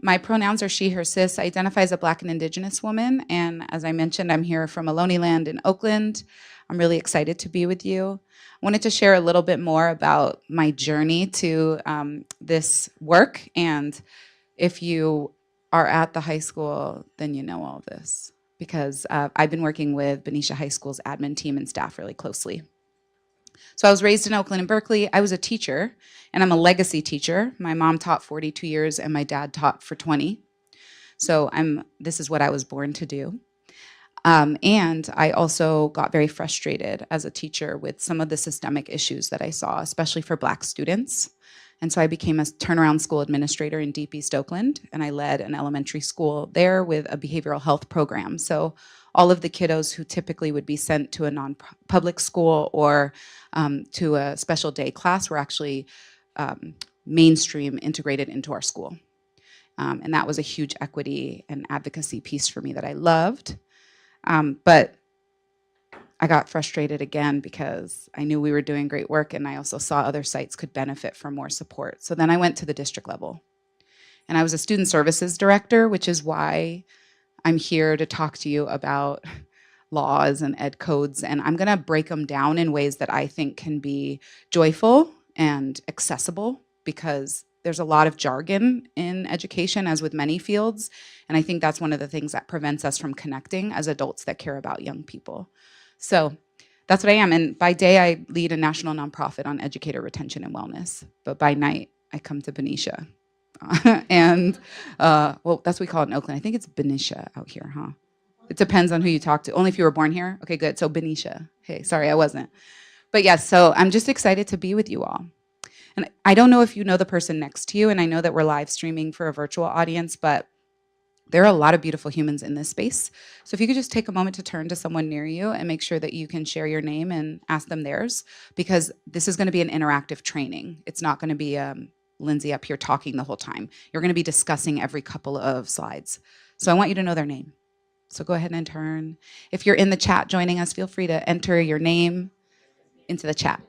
My pronouns are she, her, cis. I identify as a Black and Indigenous woman. And as I mentioned, I'm here from Ohlone Land in Oakland. I'm really excited to be with you. I wanted to share a little bit more about my journey to this work. And if you are at the high school, then you know all this. Because I've been working with Benicia High School's admin team and staff really closely. So I was raised in Oakland and Berkeley. I was a teacher, and I'm a legacy teacher. My mom taught 42 years, and my dad taught for 20. So this is what I was born to do. And I also got very frustrated as a teacher with some of the systemic issues that I saw, especially for Black students. And so I became a turnaround school administrator in Deep East Oakland, and I led an elementary school there with a behavioral health program. So all of the kiddos who typically would be sent to a non-public school or to a special day class were actually mainstream integrated into our school. And that was a huge equity and advocacy piece for me that I loved. But I got frustrated again because I knew we were doing great work, and I also saw other sites could benefit from more support. So then I went to the district level, and I was a student services director, which is why I'm here to talk to you about laws and ed codes, and I'm gonna break them down in ways that I think can be joyful and accessible, because there's a lot of jargon in education, as with many fields, and I think that's one of the things that prevents us from connecting as adults that care about young people. So that's what I am, and by day I lead a national nonprofit on educator retention and wellness, but by night I come to Benicia. And well, that's what we call it in Oakland. I think it's Benicia out here, huh? It depends on who you talk to. Only if you were born here? Okay, good. So Benicia. Hey, sorry, I wasn't. But yes, so I'm just excited to be with you all. And I don't know if you know the person next to you, and I know that we're live streaming for a virtual audience, but there are a lot of beautiful humans in this space. So if you could just take a moment to turn to someone near you and make sure that you can share your name and ask them theirs, because this is going to be an interactive training. It's not going to be Lindsay up here talking the whole time. You're going to be discussing every couple of slides. So I want you to know their name. So go ahead and turn. If you're in the chat joining us, feel free to enter your name into the chat.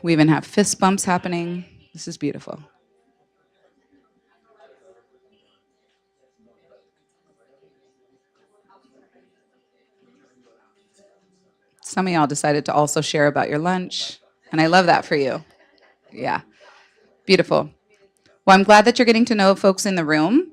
We even have fist bumps happening. This is beautiful. Some of y'all decided to also share about your lunch, and I love that for you. Yeah, beautiful. Well, I'm glad that you're getting to know folks in the room,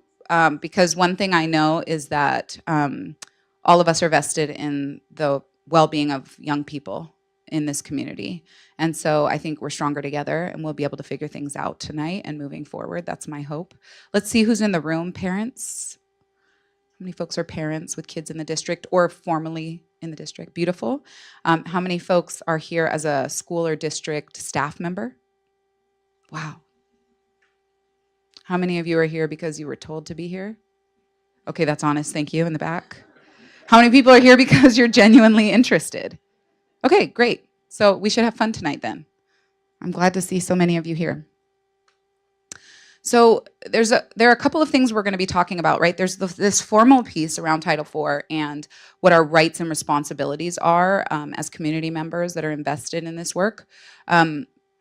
because one thing I know is that all of us are vested in the well-being of young people in this community. And so I think we're stronger together, and we'll be able to figure things out tonight and moving forward. That's my hope. Let's see who's in the room. Parents. How many folks are parents with kids in the district or formally in the district? Beautiful. How many folks are here as a school or district staff member? Wow. How many of you are here because you were told to be here? Okay, that's honest. Thank you in the back. How many people are here because you're genuinely interested? Okay, great. So we should have fun tonight then. I'm glad to see so many of you here. So there are a couple of things we're going to be talking about, right? There's this formal piece around Title IV and what our rights and responsibilities are as community members that are invested in this work.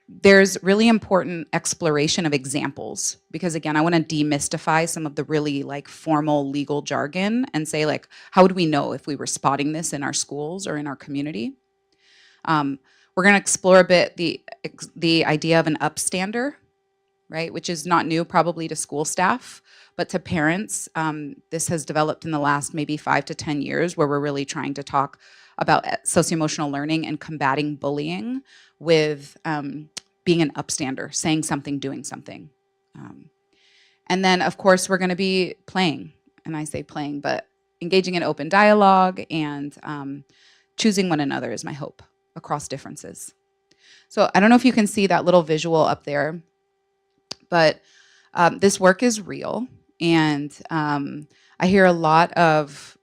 There's really important exploration of examples, because again, I want to demystify some of the really like formal legal jargon and say like, how would we know if we were spotting this in our schools or in our community? We're going to explore a bit the idea of an upstander, right, which is not new probably to school staff, but to parents. This has developed in the last maybe 5 to 10 years, where we're really trying to talk about socio-emotional learning and combating bullying with being an upstander, saying something, doing something. And then, of course, we're going to be playing, and I say playing, but engaging in open dialogue and choosing one another is my hope across differences. So I don't know if you can see that little visual up there, but this work is real, and I hear a lot of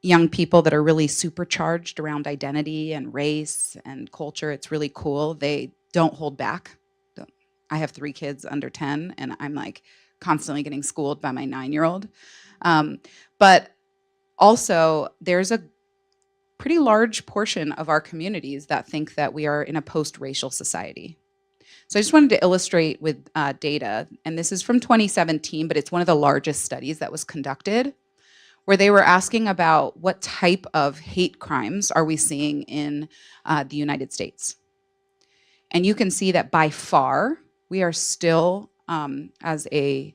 young people that are really supercharged around identity and race and culture. It's really cool. They don't hold back. I have 3 kids under 10, and I'm like constantly getting schooled by my 9-year-old. But also there's a pretty large portion of our communities that think that we are in a post-racial society. So I just wanted to illustrate with data, and this is from 2017, but it's one of the largest studies that was conducted, where they were asking about what type of hate crimes are we seeing in the United States. And you can see that by far, we are still, as a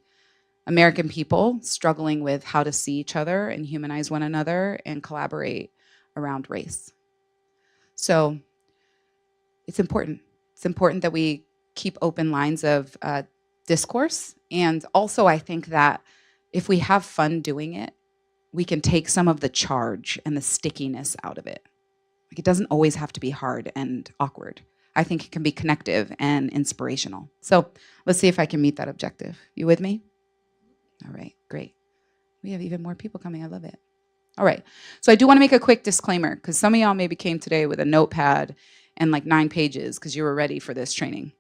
American people, struggling with how to see each other and humanize one another and collaborate around race. So it's important. It's important that we keep open lines of discourse. And also, I think that if we have fun doing it, we can take some of the charge and the stickiness out of it. Like, it doesn't always have to be hard and awkward. I think it can be connective and inspirational. So let's see if I can meet that objective. You with me? All right, great. We have even more people coming. I love it. All right. So I do want to make a quick disclaimer, because some of y'all maybe came today with a notepad and like 9 pages because you were ready for this training.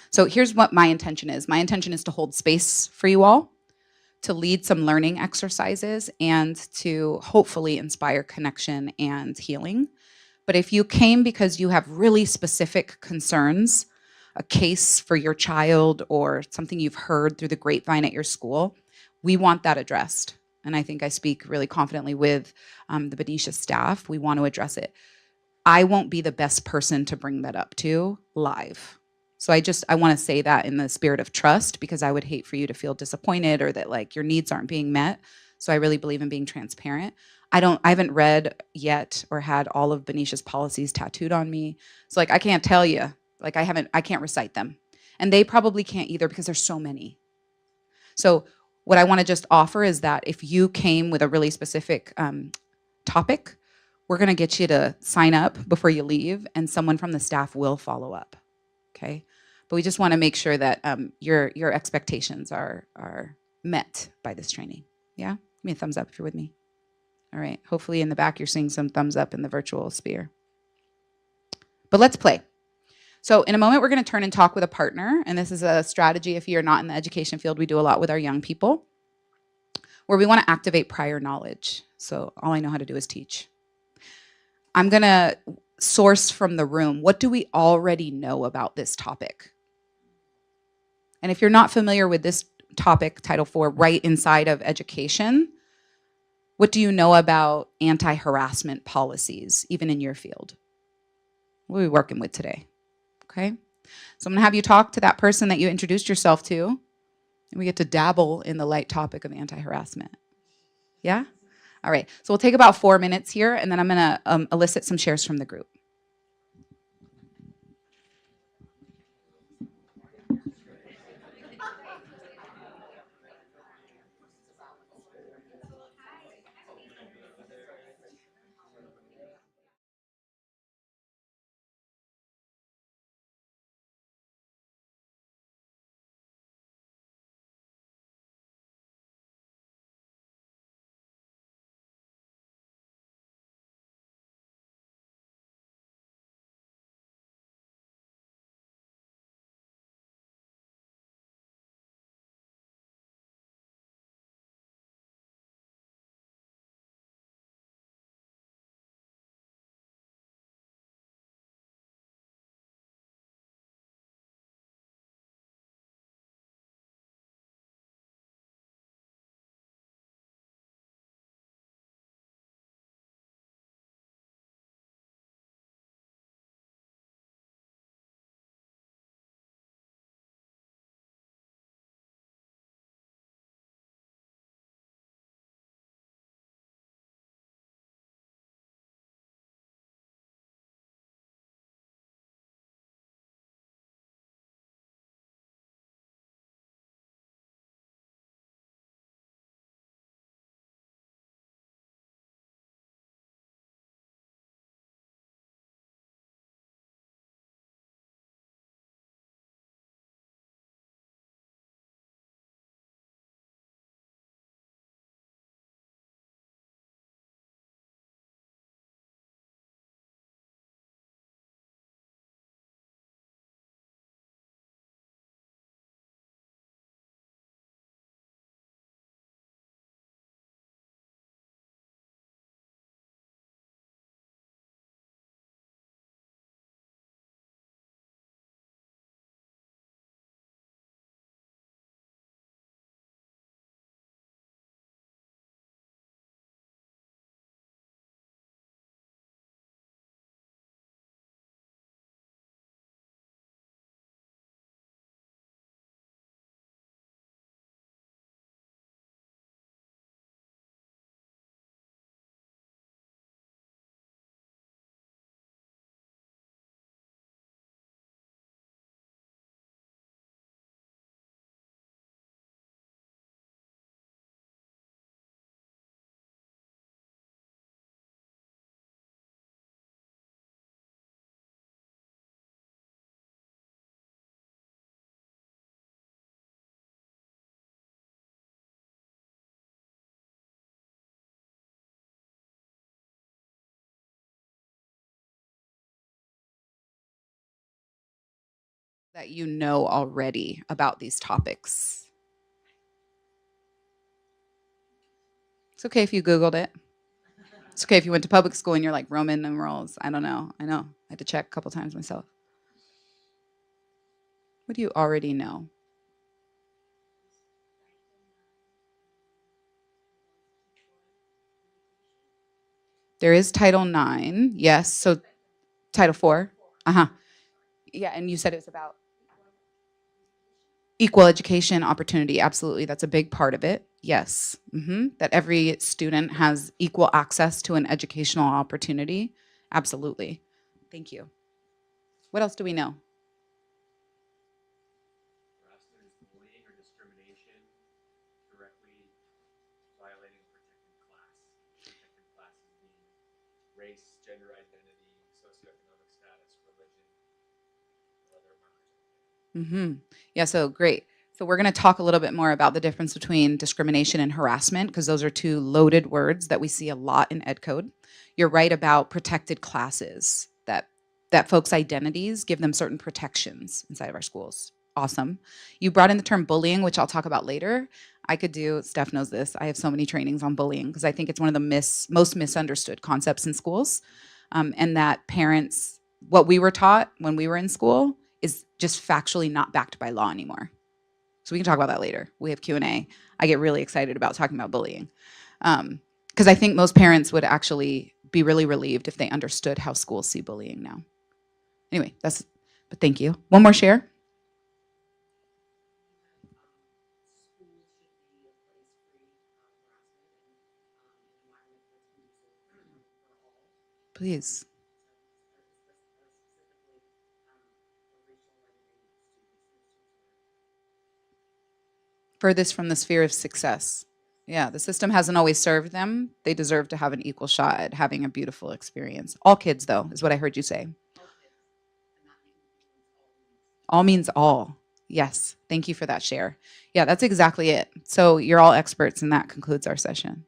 So here's what my intention is. My intention is to hold space for you all, to lead some learning exercises, and to hopefully inspire connection and healing. But if you came because you have really specific concerns, a case for your child or something you've heard through the grapevine at your school, we want that addressed. And I think I speak really confidently with the Benicia staff. We want to address it. I won't be the best person to bring that up to live. So I want to say that in the spirit of trust, because I would hate for you to feel disappointed or that like your needs aren't being met. So I really believe in being transparent. I haven't read yet or had all of Benicia's policies tattooed on me. So like I can't tell you, like I can't recite them. And they probably can't either because there's so many. So what I want to just offer is that if you came with a really specific topic, we're going to get you to sign up before you leave, and someone from the staff will follow up. Okay, but we just want to make sure that your expectations are met by this training. Yeah, give me a thumbs up if you're with me. All right, hopefully in the back you're seeing some thumbs up in the virtual sphere. But let's play. So in a moment we're going to turn and talk with a partner, and this is a strategy if you're not in the education field. We do a lot with our young people, where we want to activate prior knowledge. So all I know how to do is teach. I'm going to source from the room. What do we already know about this topic? And if you're not familiar with this topic, Title IV, right inside of education, what do you know about anti-harassment policies, even in your field? What are we working with today? Okay. So I'm going to have you talk to that person that you introduced yourself to, and we get to dabble in the light topic of anti-harassment. Yeah? All right. So we'll take about 4 minutes here, and then I'm going to elicit some shares from the group. that you know already about these topics? It's okay if you Googled it. It's okay if you went to public school and you're like Roman numerals. I don't know. I know. I had to check a couple times myself. What do you already know? There is Title IX. Yes. So Title IV. Uh-huh. Yeah, and you said it was about equal education opportunity. Absolutely. That's a big part of it. Yes. That every student has equal access to an educational opportunity. Absolutely. Thank you. What else do we know? Harassment is bullying or discrimination directly violating a protected class. Protected classes being race, gender identity, socioeconomic status, religion, or other markers. Yeah, so great. So we're going to talk a little bit more about the difference between discrimination and harassment, because those are two loaded words that we see a lot in ed code. You're right about protected classes, that folks' identities give them certain protections inside of our schools. Awesome. You brought in the term bullying, which I'll talk about later. Steph knows this, I have so many trainings on bullying because I think it's one of the most misunderstood concepts in schools. And that parents, what we were taught when we were in school is just factually not backed by law anymore. So we can talk about that later. We have Q&A. I get really excited about talking about bullying because I think most parents would actually be really relieved if they understood how schools see bullying now. Anyway, but thank you. One more share. Please. Furthest from the sphere of success. Yeah, the system hasn't always served them. They deserve to have an equal shot at having a beautiful experience. All kids, though, is what I heard you say. All means all. Yes. Thank you for that share. Yeah, that's exactly it. So you're all experts, and that concludes our session.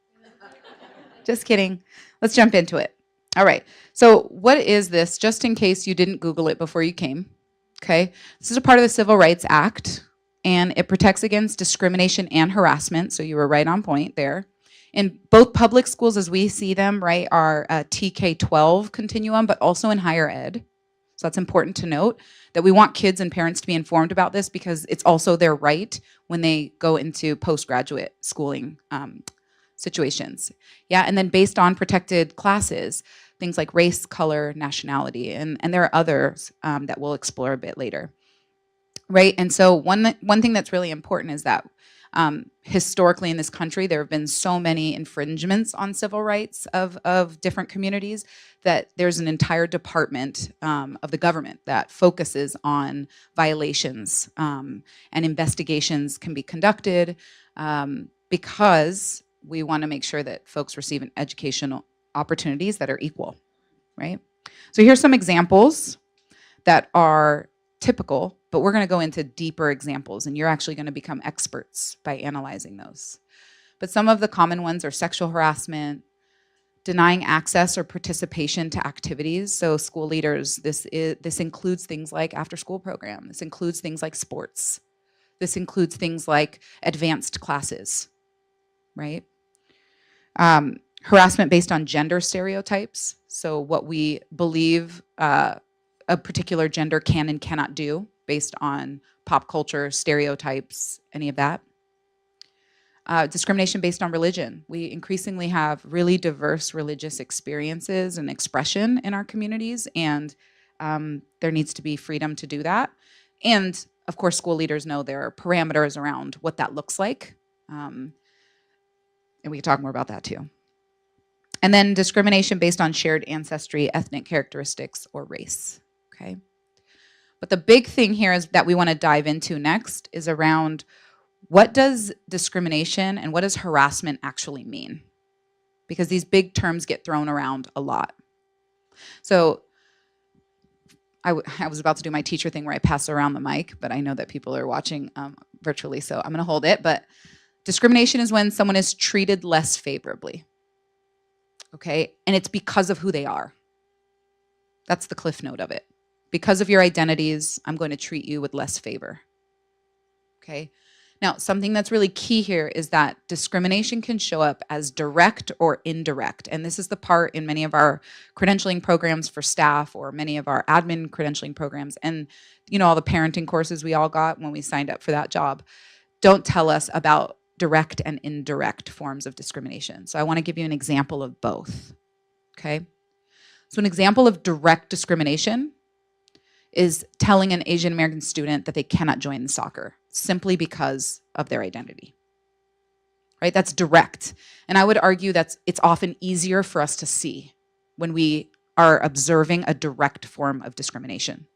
Just kidding. Let's jump into it. All right. So what is this? Just in case you didn't Google it before you came. Okay. This is a part of the Civil Rights Act, and it protects against discrimination and harassment. So you were right on point there. In both public schools, as we see them, right, are TK-12 continuum, but also in higher ed. So that's important to note, that we want kids and parents to be informed about this because it's also their right when they go into postgraduate schooling situations. Yeah, and then based on protected classes, things like race, color, nationality, and there are others that we'll explore a bit later. Right, and so one thing that's really important is that historically in this country, there have been so many infringements on civil rights of different communities that there's an entire department of the government that focuses on violations, and investigations can be conducted because we want to make sure that folks receive an educational opportunities that are equal, right? So here's some examples that are typical, but we're going to go into deeper examples, and you're actually going to become experts by analyzing those. But some of the common ones are sexual harassment, denying access or participation to activities. So school leaders, this includes things like after-school program. This includes things like sports. This includes things like advanced classes, right? Harassment based on gender stereotypes. So what we believe a particular gender can and cannot do based on pop culture, stereotypes, any of that. Discrimination based on religion. We increasingly have really diverse religious experiences and expression in our communities, and there needs to be freedom to do that. And of course, school leaders know there are parameters around what that looks like. And we can talk more about that too. And then discrimination based on shared ancestry, ethnic characteristics, or race, okay? But the big thing here is that we want to dive into next is around what does discrimination and what does harassment actually mean? Because these big terms get thrown around a lot. So I was about to do my teacher thing where I pass around the mic, but I know that people are watching virtually, so I'm going to hold it. But discrimination is when someone is treated less favorably, okay? And it's because of who they are. That's the cliff note of it. Because of your identities, I'm going to treat you with less favor. Okay? Now, something that's really key here is that discrimination can show up as direct or indirect. And this is the part in many of our credentialing programs for staff or many of our admin credentialing programs. And, all the parenting courses we all got when we signed up for that job don't tell us about direct and indirect forms of discrimination. So I want to give you an example of both. Okay? So an example of direct discrimination is telling an Asian American student that they cannot join the soccer simply because of their identity. Right? That's direct. And I would argue that it's often easier for us to see when we are observing a direct form of discrimination.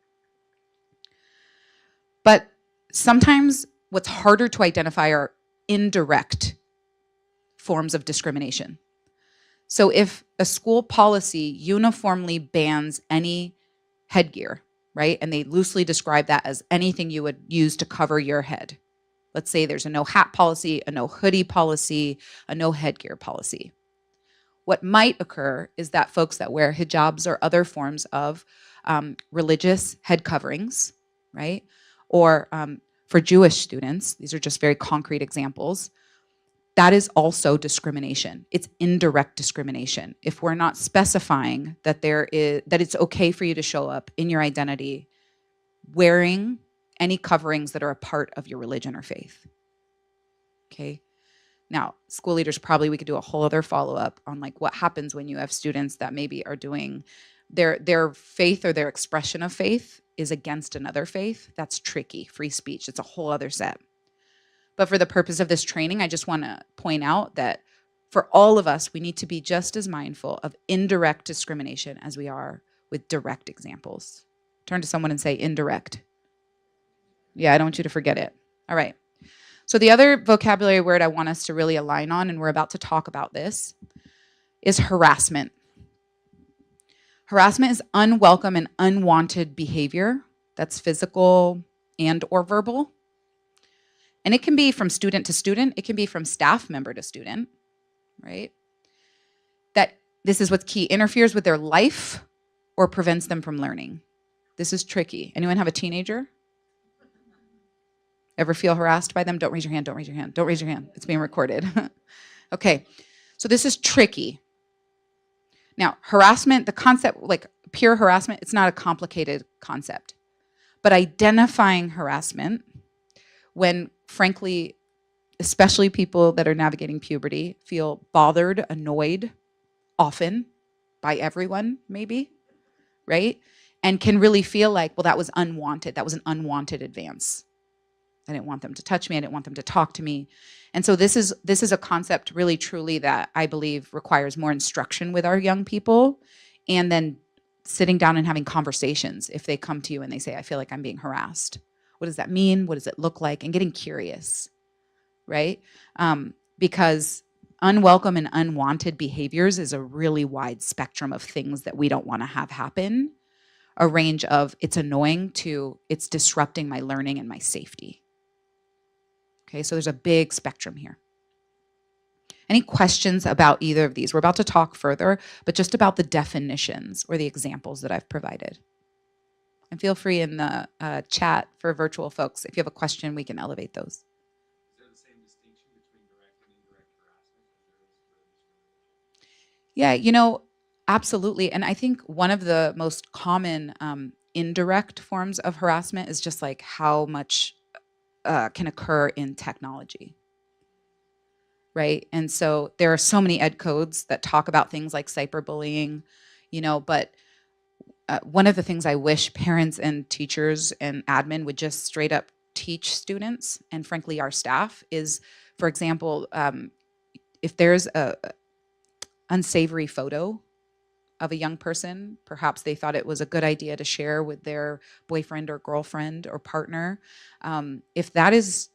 But sometimes what's harder to identify are indirect forms of discrimination. So if a school policy uniformly bans any headgear, right? And they loosely describe that as anything you would use to cover your head. Let's say there's a no hat policy, a no hoodie policy, a no headgear policy. What might occur is that folks that wear hijabs or other forms of religious head coverings, right? Or for Jewish students, these are just very concrete examples, that is also discrimination. It's indirect discrimination. If we're not specifying that that it's okay for you to show up in your identity wearing any coverings that are a part of your religion or faith. Okay. Now, school leaders, probably we could do a whole other follow-up on like what happens when you have students that maybe are doing their faith or their expression of faith is against another faith. That's tricky. Free speech. It's a whole other set. But for the purpose of this training, I just want to point out that for all of us, we need to be just as mindful of indirect discrimination as we are with direct examples. Turn to someone and say indirect. Yeah, I don't want you to forget it. All right. So the other vocabulary word I want us to really align on, and we're about to talk about this, is harassment. Harassment is unwelcome and unwanted behavior that's physical and or verbal. And it can be from student to student. It can be from staff member to student, right? That this is what's key, interferes with their life or prevents them from learning. This is tricky. Anyone have a teenager? Ever feel harassed by them? Don't raise your hand, don't raise your hand, don't raise your hand. It's being recorded. Okay, so this is tricky. Now, harassment, the concept, like pure harassment, it's not a complicated concept. But identifying harassment when, frankly, especially people that are navigating puberty feel bothered, annoyed, often by everyone, maybe, right? And can really feel like, well, that was unwanted. That was an unwanted advance. I didn't want them to touch me. I didn't want them to talk to me. And so this is a concept really, truly that I believe requires more instruction with our young people, and then sitting down and having conversations if they come to you and they say, I feel like I'm being harassed. What does that mean? What does it look like? And getting curious, right? Because unwelcome and unwanted behaviors is a really wide spectrum of things that we don't want to have happen. A range of it's annoying to it's disrupting my learning and my safety. Okay, so there's a big spectrum here. Any questions about either of these? We're about to talk further, but just about the definitions or the examples that I've provided. And feel free in the chat for virtual folks. If you have a question, we can elevate those. Is there the same distinction between direct and indirect harassment? Yeah, absolutely. And I think one of the most common indirect forms of harassment is just like how much can occur in technology, right? And so there are so many ed codes that talk about things like cyberbullying, but one of the things I wish parents and teachers and admin would just straight up teach students, and frankly our staff, is, for example, if there's a unsavory photo of a young person, perhaps they thought it was a good idea to share with their boyfriend or girlfriend or partner, if that is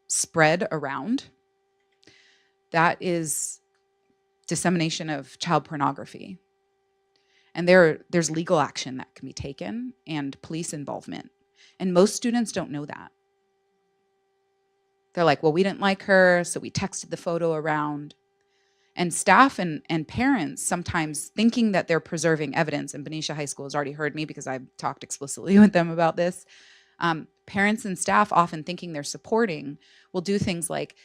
spread around, that is dissemination of child pornography. And there's legal action that can be taken and police involvement. And most students don't know that. They're like, well, we didn't like her, so we texted the photo around. And staff and parents sometimes thinking that they're preserving evidence, and Benicia High School has already heard me because I've talked explicitly with them about this. Parents and staff often thinking they're supporting will do things like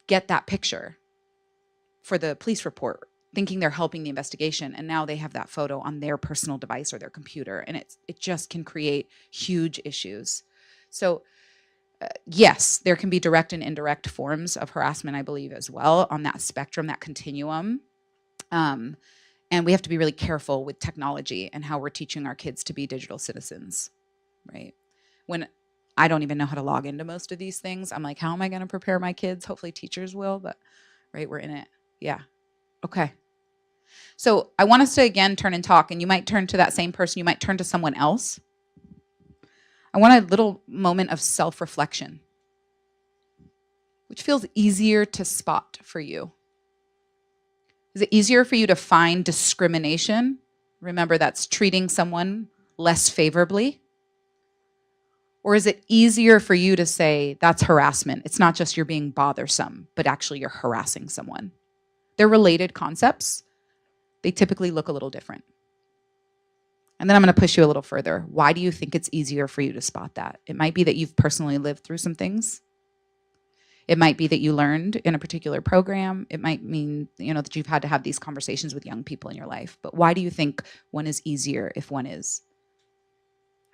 get that picture for the police report, thinking they're helping the investigation, and now they have that photo on their personal device or their computer, and it just can create huge issues. So yes, there can be direct and indirect forms of harassment, I believe, as well on that spectrum, that continuum. And we have to be really careful with technology and how we're teaching our kids to be digital citizens, right? When I don't even know how to log into most of these things, I'm like, how am I going to prepare my kids? Hopefully teachers will, but right, we're in it. Yeah. Okay. So I want us to again turn and talk, and you might turn to that same person, you might turn to someone else. I want a little moment of self-reflection. Which feels easier to spot for you? Is it easier for you to find discrimination? Remember, that's treating someone less favorably. Or is it easier for you to say that's harassment? It's not just you're being bothersome, but actually you're harassing someone. They're related concepts. They typically look a little different. And then I'm going to push you a little further. Why do you think it's easier for you to spot that? It might be that you've personally lived through some things. It might be that you learned in a particular program. It might mean, that you've had to have these conversations with young people in your life. But why do you think one is easier if one is?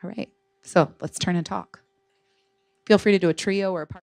All right. So let's turn and talk. Feel free to do a trio or a part.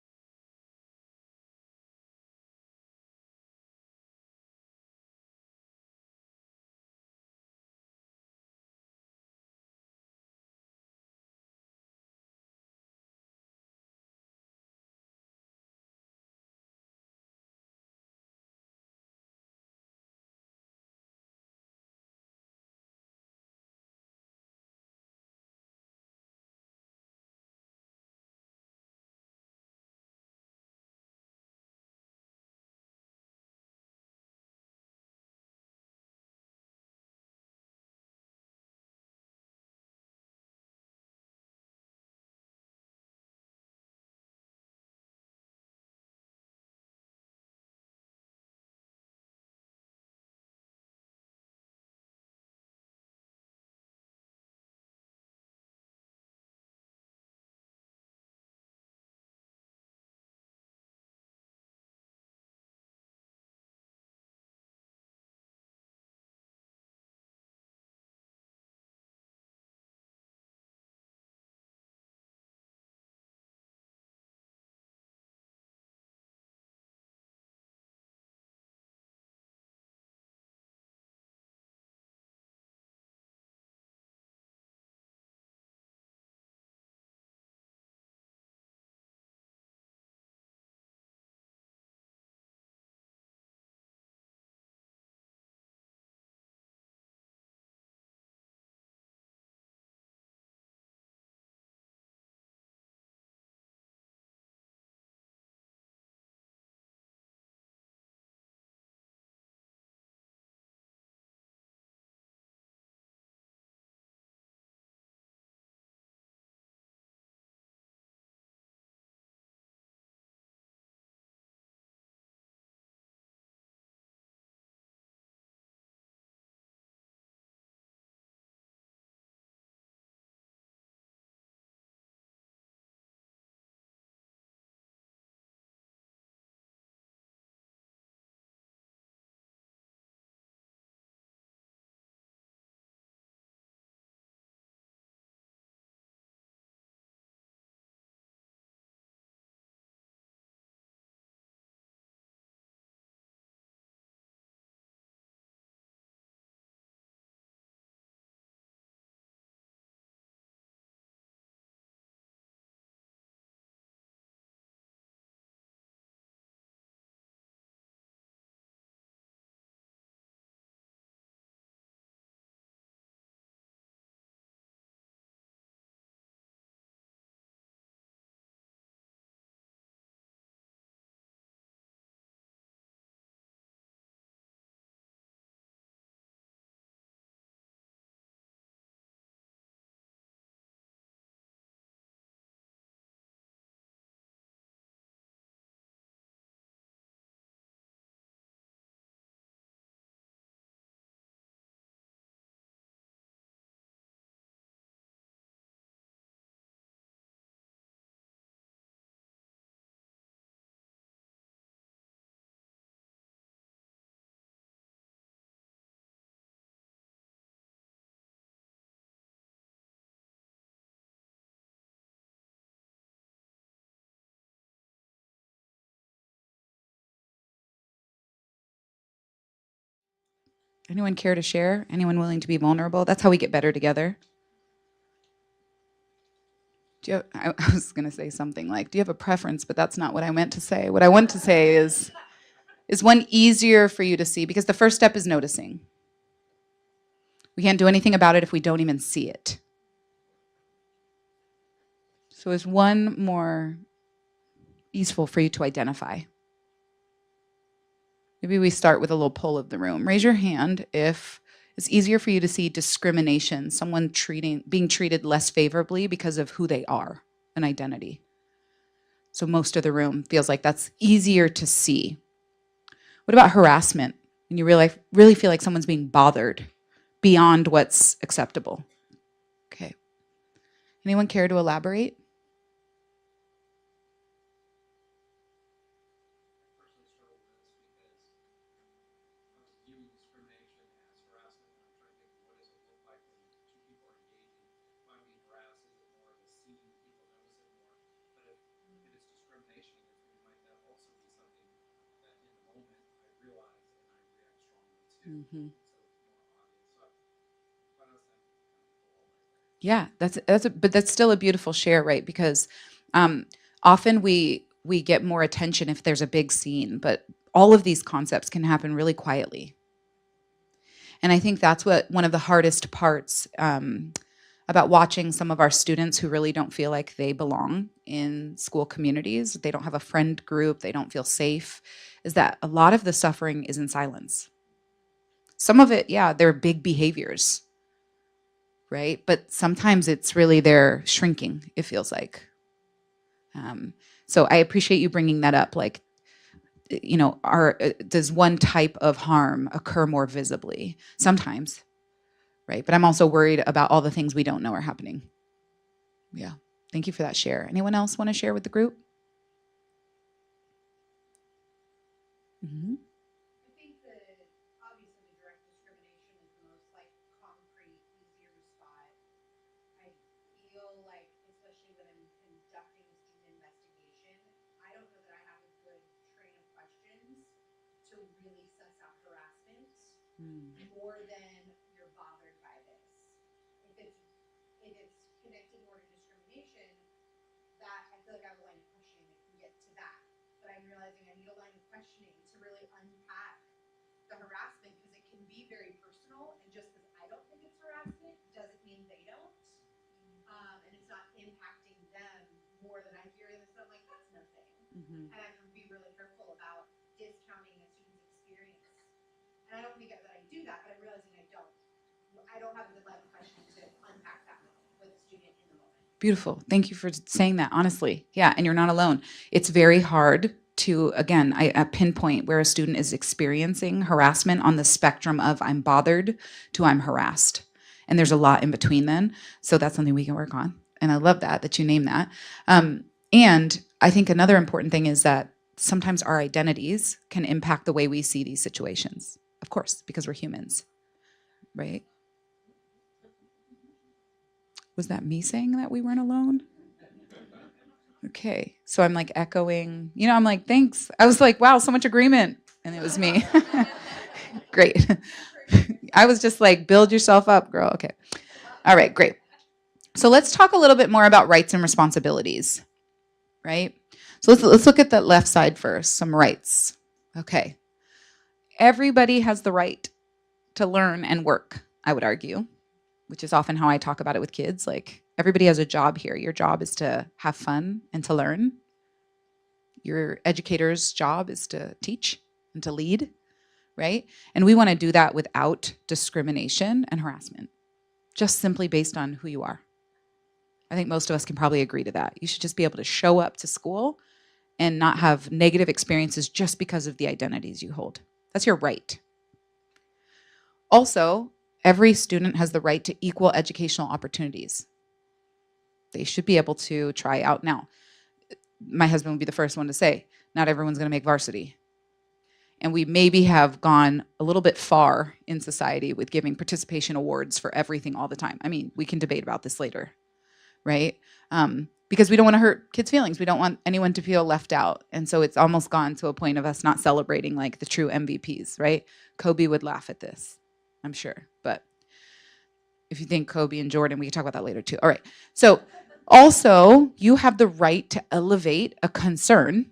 Anyone care to share? Anyone willing to be vulnerable? That's how we get better together. I was going to say something like, do you have a preference? But that's not what I meant to say. What I want to say is one easier for you to see? Because the first step is noticing. We can't do anything about it if we don't even see it. So is one more easeful for you to identify? Maybe we start with a little poll of the room. Raise your hand if it's easier for you to see discrimination, someone being treated less favorably because of who they are, an identity. So most of the room feels like that's easier to see. What about harassment? When you really feel like someone's being bothered beyond what's acceptable. Okay. Anyone care to elaborate? Mm-hmm. Yeah, but that's still a beautiful share, right? Because often we get more attention if there's a big scene, but all of these concepts can happen really quietly. And I think that's one of the hardest parts about watching some of our students who really don't feel like they belong in school communities. They don't have a friend group, they don't feel safe, is that a lot of the suffering is in silence. Some of it, yeah, they're big behaviors, right? But sometimes it's really they're shrinking, it feels like. So I appreciate you bringing that up. Like, you know, does one type of harm occur more visibly? Sometimes, right? But I'm also worried about all the things we don't know are happening. Yeah, thank you for that share. Anyone else want to share with the group? Mm-hmm. Beautiful. Thank you for saying that, honestly. Yeah, and you're not alone. It's very hard to, again, I pinpoint where a student is experiencing harassment on the spectrum of I'm bothered to I'm harassed. And there's a lot in between then. So that's something we can work on. And I love that you name that. And I think another important thing is that sometimes our identities can impact the way we see these situations. Of course, because we're humans, right? Was that me saying that we weren't alone? Okay, so I'm like echoing, you know, I'm like, thanks. I was like, wow, so much agreement. And it was me. Great. I was just like, build yourself up, girl. Okay. All right, great. So let's talk a little bit more about rights and responsibilities, right? So let's look at the left side first, some rights. Okay. Everybody has the right to learn and work, I would argue, which is often how I talk about it with kids. Like, everybody has a job here. Your job is to have fun and to learn. Your educator's job is to teach and to lead, right? And we want to do that without discrimination and harassment, just simply based on who you are. I think most of us can probably agree to that. You should just be able to show up to school and not have negative experiences just because of the identities you hold. That's your right. Also, every student has the right to equal educational opportunities. They should be able to try out. Now, my husband would be the first one to say, not everyone's going to make varsity. And we maybe have gone a little bit far in society with giving participation awards for everything all the time. I mean, we can debate about this later, right? Because we don't want to hurt kids' feelings. We don't want anyone to feel left out. And so it's almost gone to a point of us not celebrating like the true MVPs, right? Kobe would laugh at this. I'm sure. But if you think Kobe and Jordan, we can talk about that later too. All right. So also, you have the right to elevate a concern.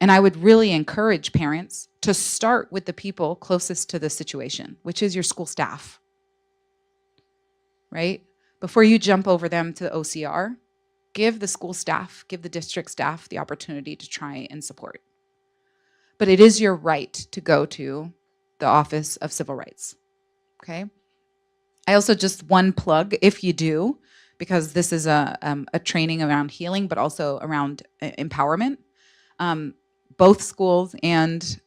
And I would really encourage parents to start with the people closest to the situation, which is your school staff, right? Before you jump over them to the OCR, give the school staff, give the district staff the opportunity to try and support. But it is your right to go to the Office of Civil Rights, okay? I also just one plug, if you do, because this is a training around healing, but also around empowerment. Both schools and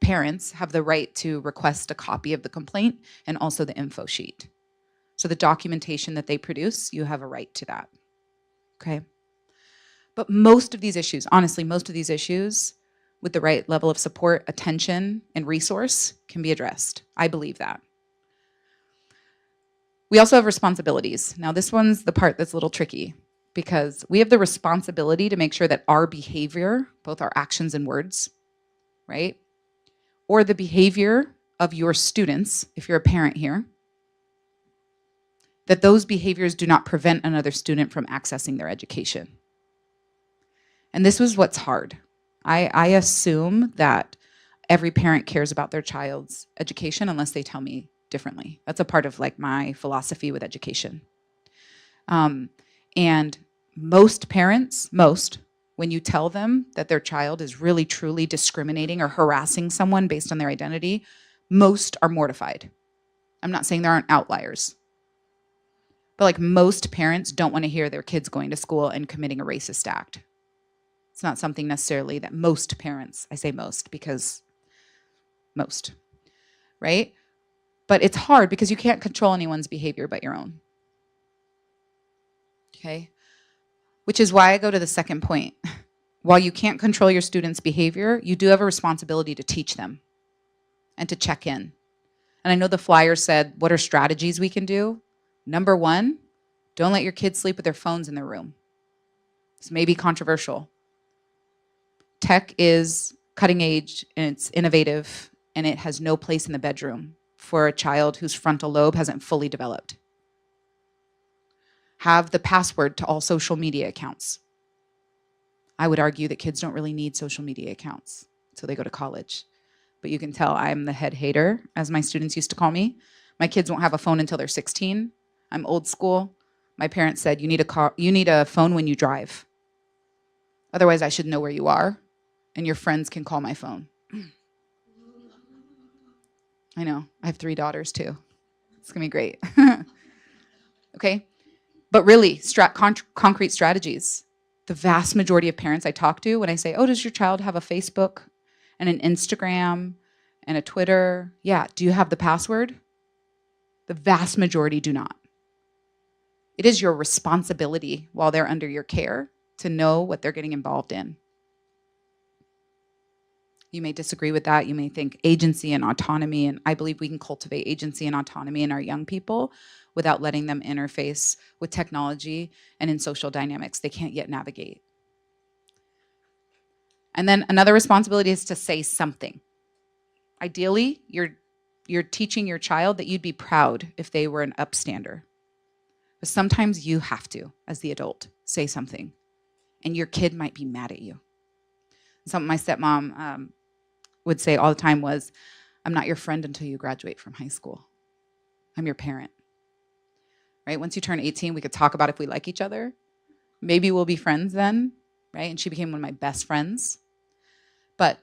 parents have the right to request a copy of the complaint and also the info sheet. So the documentation that they produce, you have a right to that, okay? But most of these issues, honestly, most of these issues with the right level of support, attention, and resource can be addressed. I believe that. We also have responsibilities. Now, this one's the part that's a little tricky because we have the responsibility to make sure that our behavior, both our actions and words, right, or the behavior of your students, if you're a parent here, that those behaviors do not prevent another student from accessing their education. And this was what's hard. I assume that every parent cares about their child's education unless they tell me differently. That's a part of like my philosophy with education. And most parents, when you tell them that their child is really truly discriminating or harassing someone based on their identity, most are mortified. I'm not saying there aren't outliers, but like most parents don't want to hear their kids going to school and committing a racist act. It's not something necessarily that most parents, I say most because most, right? But it's hard because you can't control anyone's behavior but your own. Okay? Which is why I go to the second point. While you can't control your students' behavior, you do have a responsibility to teach them and to check in. And I know the flyer said, what are strategies we can do? Number one, don't let your kids sleep with their phones in their room. This may be controversial. Tech is cutting edge and it's innovative and it has no place in the bedroom for a child whose frontal lobe hasn't fully developed. Have the password to all social media accounts. I would argue that kids don't really need social media accounts until they go to college. But you can tell I'm the head hater, as my students used to call me. My kids won't have a phone until they're 16. I'm old school. My parents said, you need a phone when you drive. Otherwise, I should know where you are, and your friends can call my phone. I know, I have 3 daughters too. It's gonna be great. Okay, but really, concrete strategies. The vast majority of parents I talk to, when I say, oh, does your child have a Facebook and an Instagram and a Twitter? Yeah, do you have the password? The vast majority do not. It is your responsibility while they're under your care to know what they're getting involved in. You may disagree with that. You may think agency and autonomy, and I believe we can cultivate agency and autonomy in our young people without letting them interface with technology and in social dynamics they can't yet navigate. And then another responsibility is to say something. Ideally, you're teaching your child that you'd be proud if they were an upstander. But sometimes you have to, as the adult, say something. And your kid might be mad at you. Something my stepmom would say all the time was, I'm not your friend until you graduate from high school. I'm your parent. Right? Once you turn 18, we could talk about if we like each other. Maybe we'll be friends then, right? And she became one of my best friends. But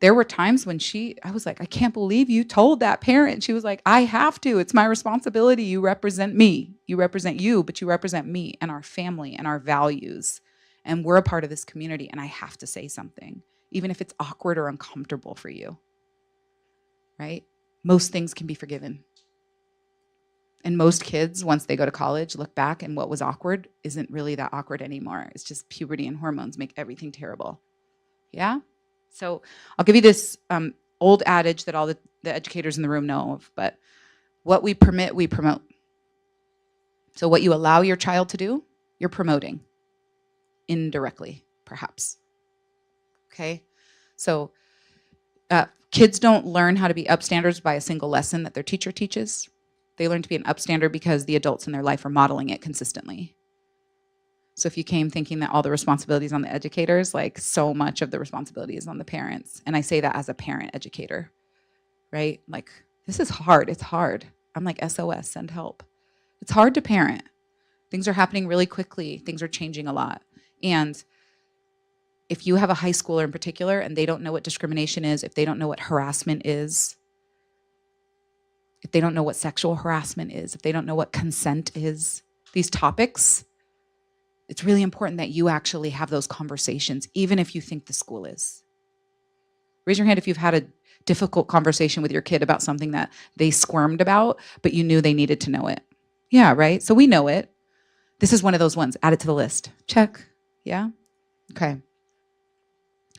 there were times when I was like, I can't believe you told that parent. She was like, I have to. It's my responsibility. You represent me. You represent you, but you represent me and our family and our values. And we're a part of this community, and I have to say something, even if it's awkward or uncomfortable for you, right? Most things can be forgiven. And most kids, once they go to college, look back and what was awkward isn't really that awkward anymore. It's just puberty and hormones make everything terrible. Yeah? So I'll give you this old adage that all the educators in the room know of, but what we permit, we promote. So what you allow your child to do, you're promoting indirectly, perhaps. Okay? So Kids don't learn how to be upstanders by a single lesson that their teacher teaches. They learn to be an upstander because the adults in their life are modeling it consistently. So if you came thinking that all the responsibility is on the educators, like so much of the responsibility is on the parents. And I say that as a parent educator, right? Like, this is hard. It's hard. I'm like, SOS, send help. It's hard to parent. Things are happening really quickly. Things are changing a lot. And if you have a high schooler in particular and they don't know what discrimination is, if they don't know what harassment is, if they don't know what sexual harassment is, if they don't know what consent is, these topics, it's really important that you actually have those conversations, even if you think the school is. Raise your hand if you've had a difficult conversation with your kid about something that they squirmed about, but you knew they needed to know it. Yeah, right? So we know it. This is one of those ones. Add it to the list. Check. Yeah? Okay.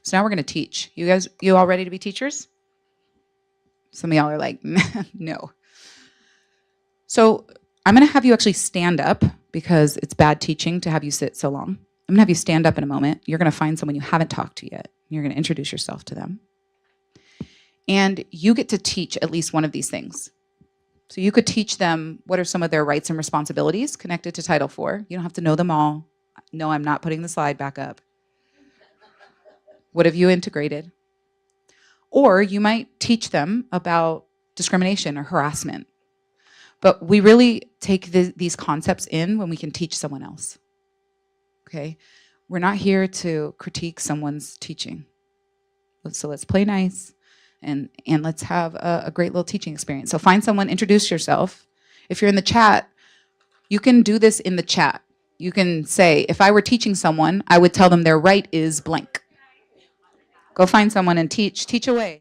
So now we're going to teach. You all ready to be teachers? Some of y'all are like, no. So I'm going to have you actually stand up because it's bad teaching to have you sit so long. I'm going to have you stand up in a moment. You're going to find someone you haven't talked to yet. You're going to introduce yourself to them. And you get to teach at least one of these things. So you could teach them what are some of their rights and responsibilities connected to Title IV. You don't have to know them all. No, I'm not putting the slide back up. What have you integrated? Or you might teach them about discrimination or harassment. But we really take these concepts in when we can teach someone else. Okay? We're not here to critique someone's teaching. So let's play nice and let's have a great little teaching experience. So find someone, introduce yourself. If you're in the chat, you can do this in the chat. You can say, if I were teaching someone, I would tell them their right is blank. Go find someone and teach away.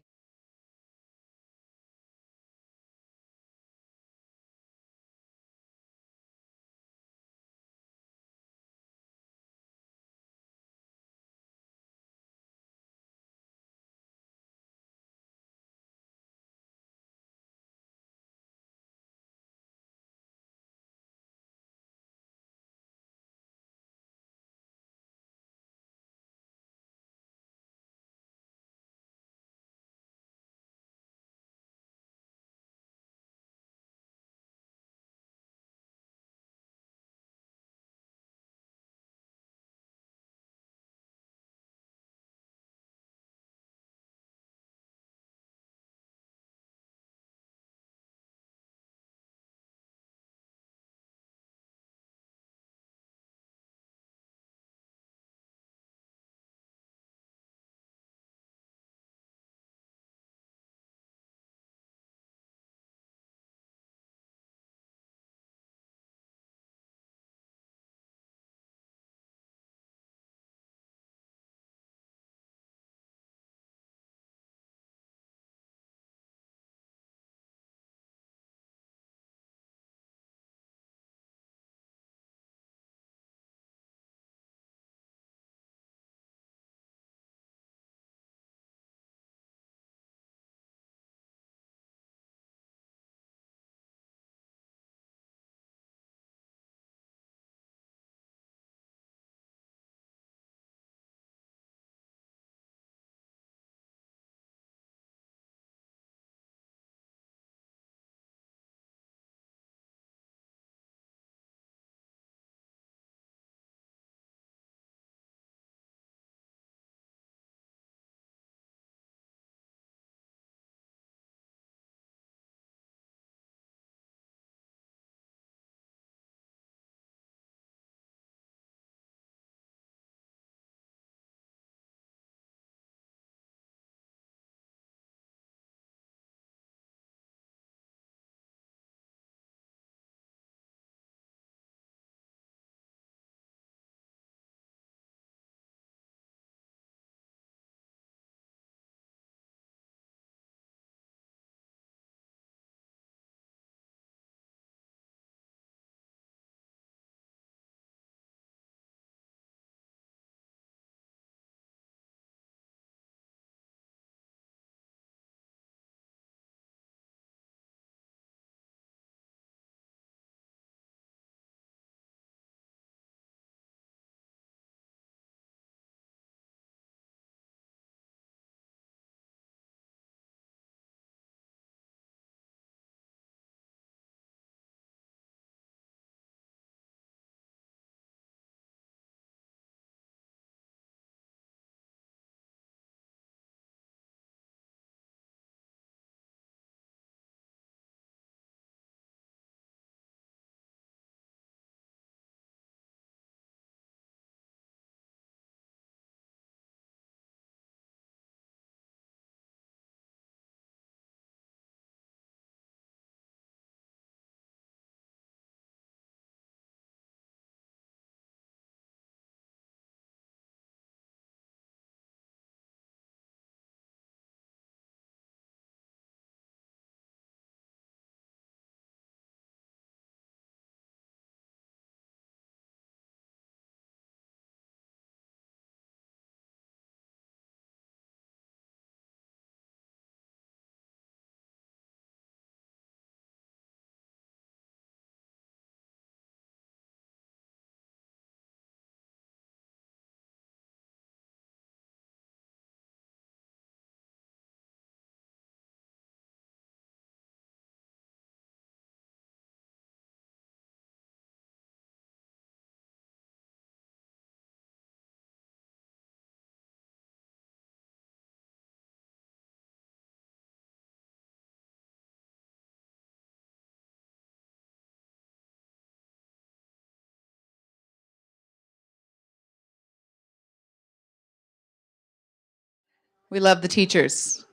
We love the teachers.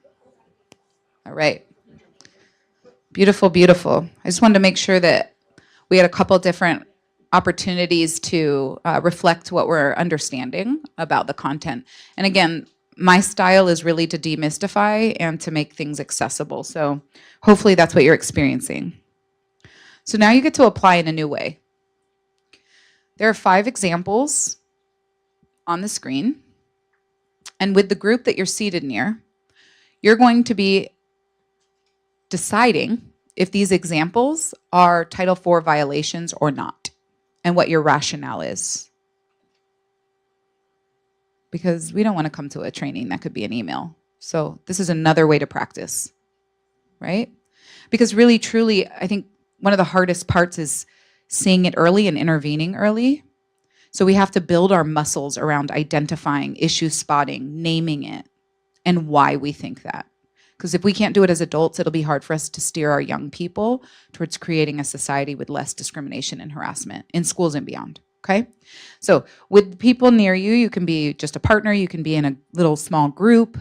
All right. Beautiful, beautiful. I just wanted to make sure that we had a couple different opportunities to reflect what we're understanding about the content. And again, my style is really to demystify and to make things accessible. So hopefully that's what you're experiencing. So now you get to apply in a new way. There are 5 examples on the screen. And with the group that you're seated near, you're going to be deciding if these examples are Title IV violations or not, and what your rationale is. Because we don't want to come to a training that could be an email. So this is another way to practice, right? Because really, truly, I think one of the hardest parts is seeing it early and intervening early. So we have to build our muscles around identifying, issue spotting, naming it, and why we think that. Because if we can't do it as adults, it'll be hard for us to steer our young people towards creating a society with less discrimination and harassment in schools and beyond, okay? So with people near you, you can be just a partner, you can be in a little small group.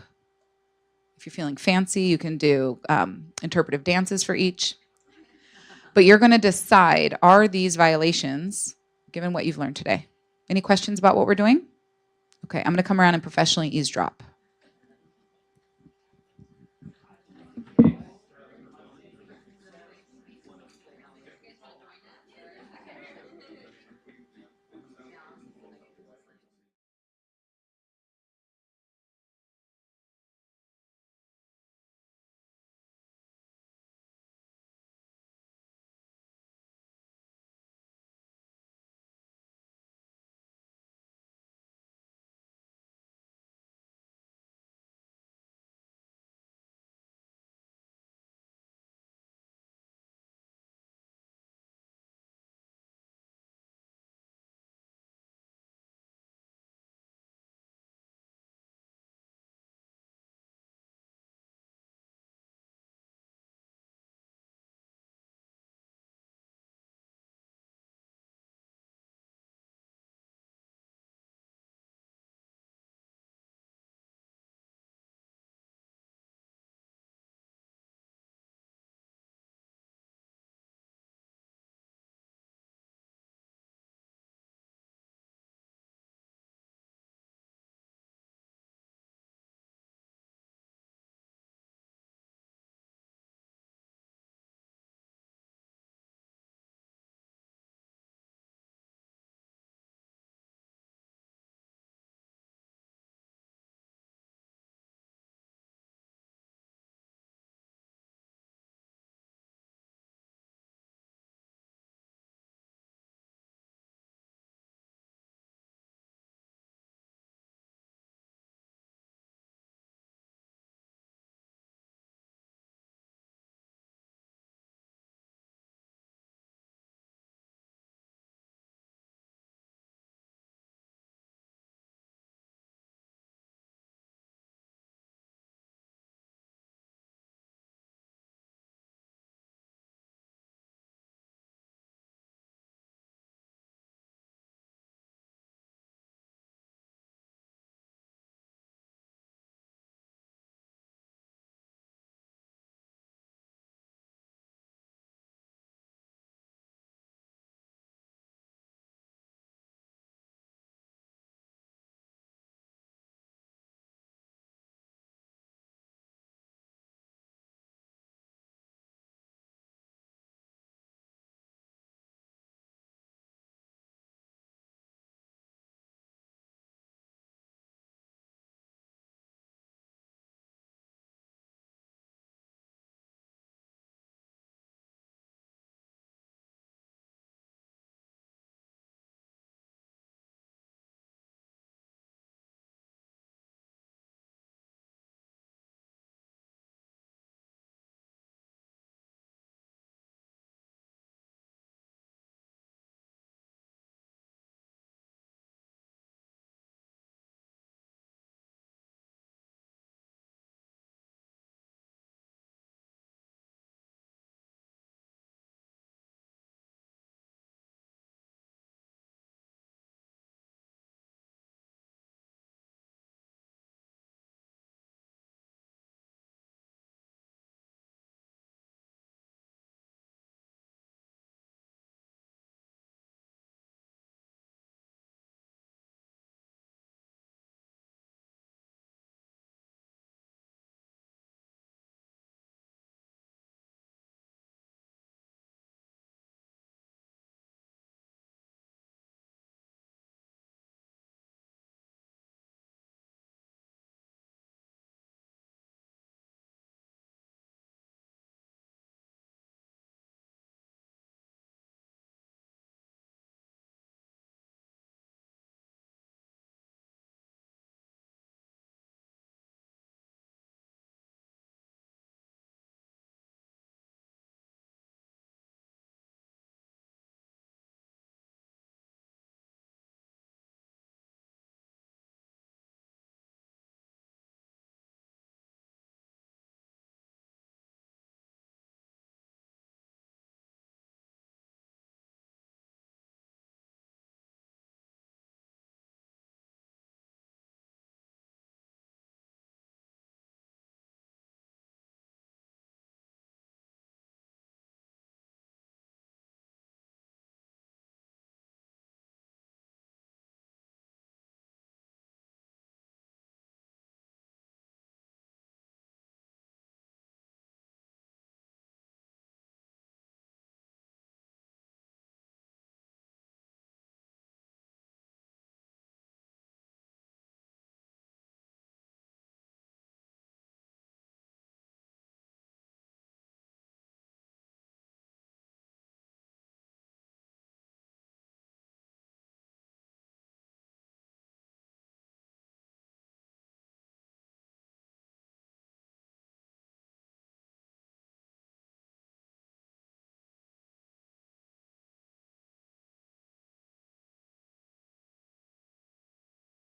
If you're feeling fancy, you can do interpretive dances for each. But you're gonna decide, are these violations, given what you've learned today? Any questions about what we're doing? Okay, I'm gonna come around and professionally eavesdrop.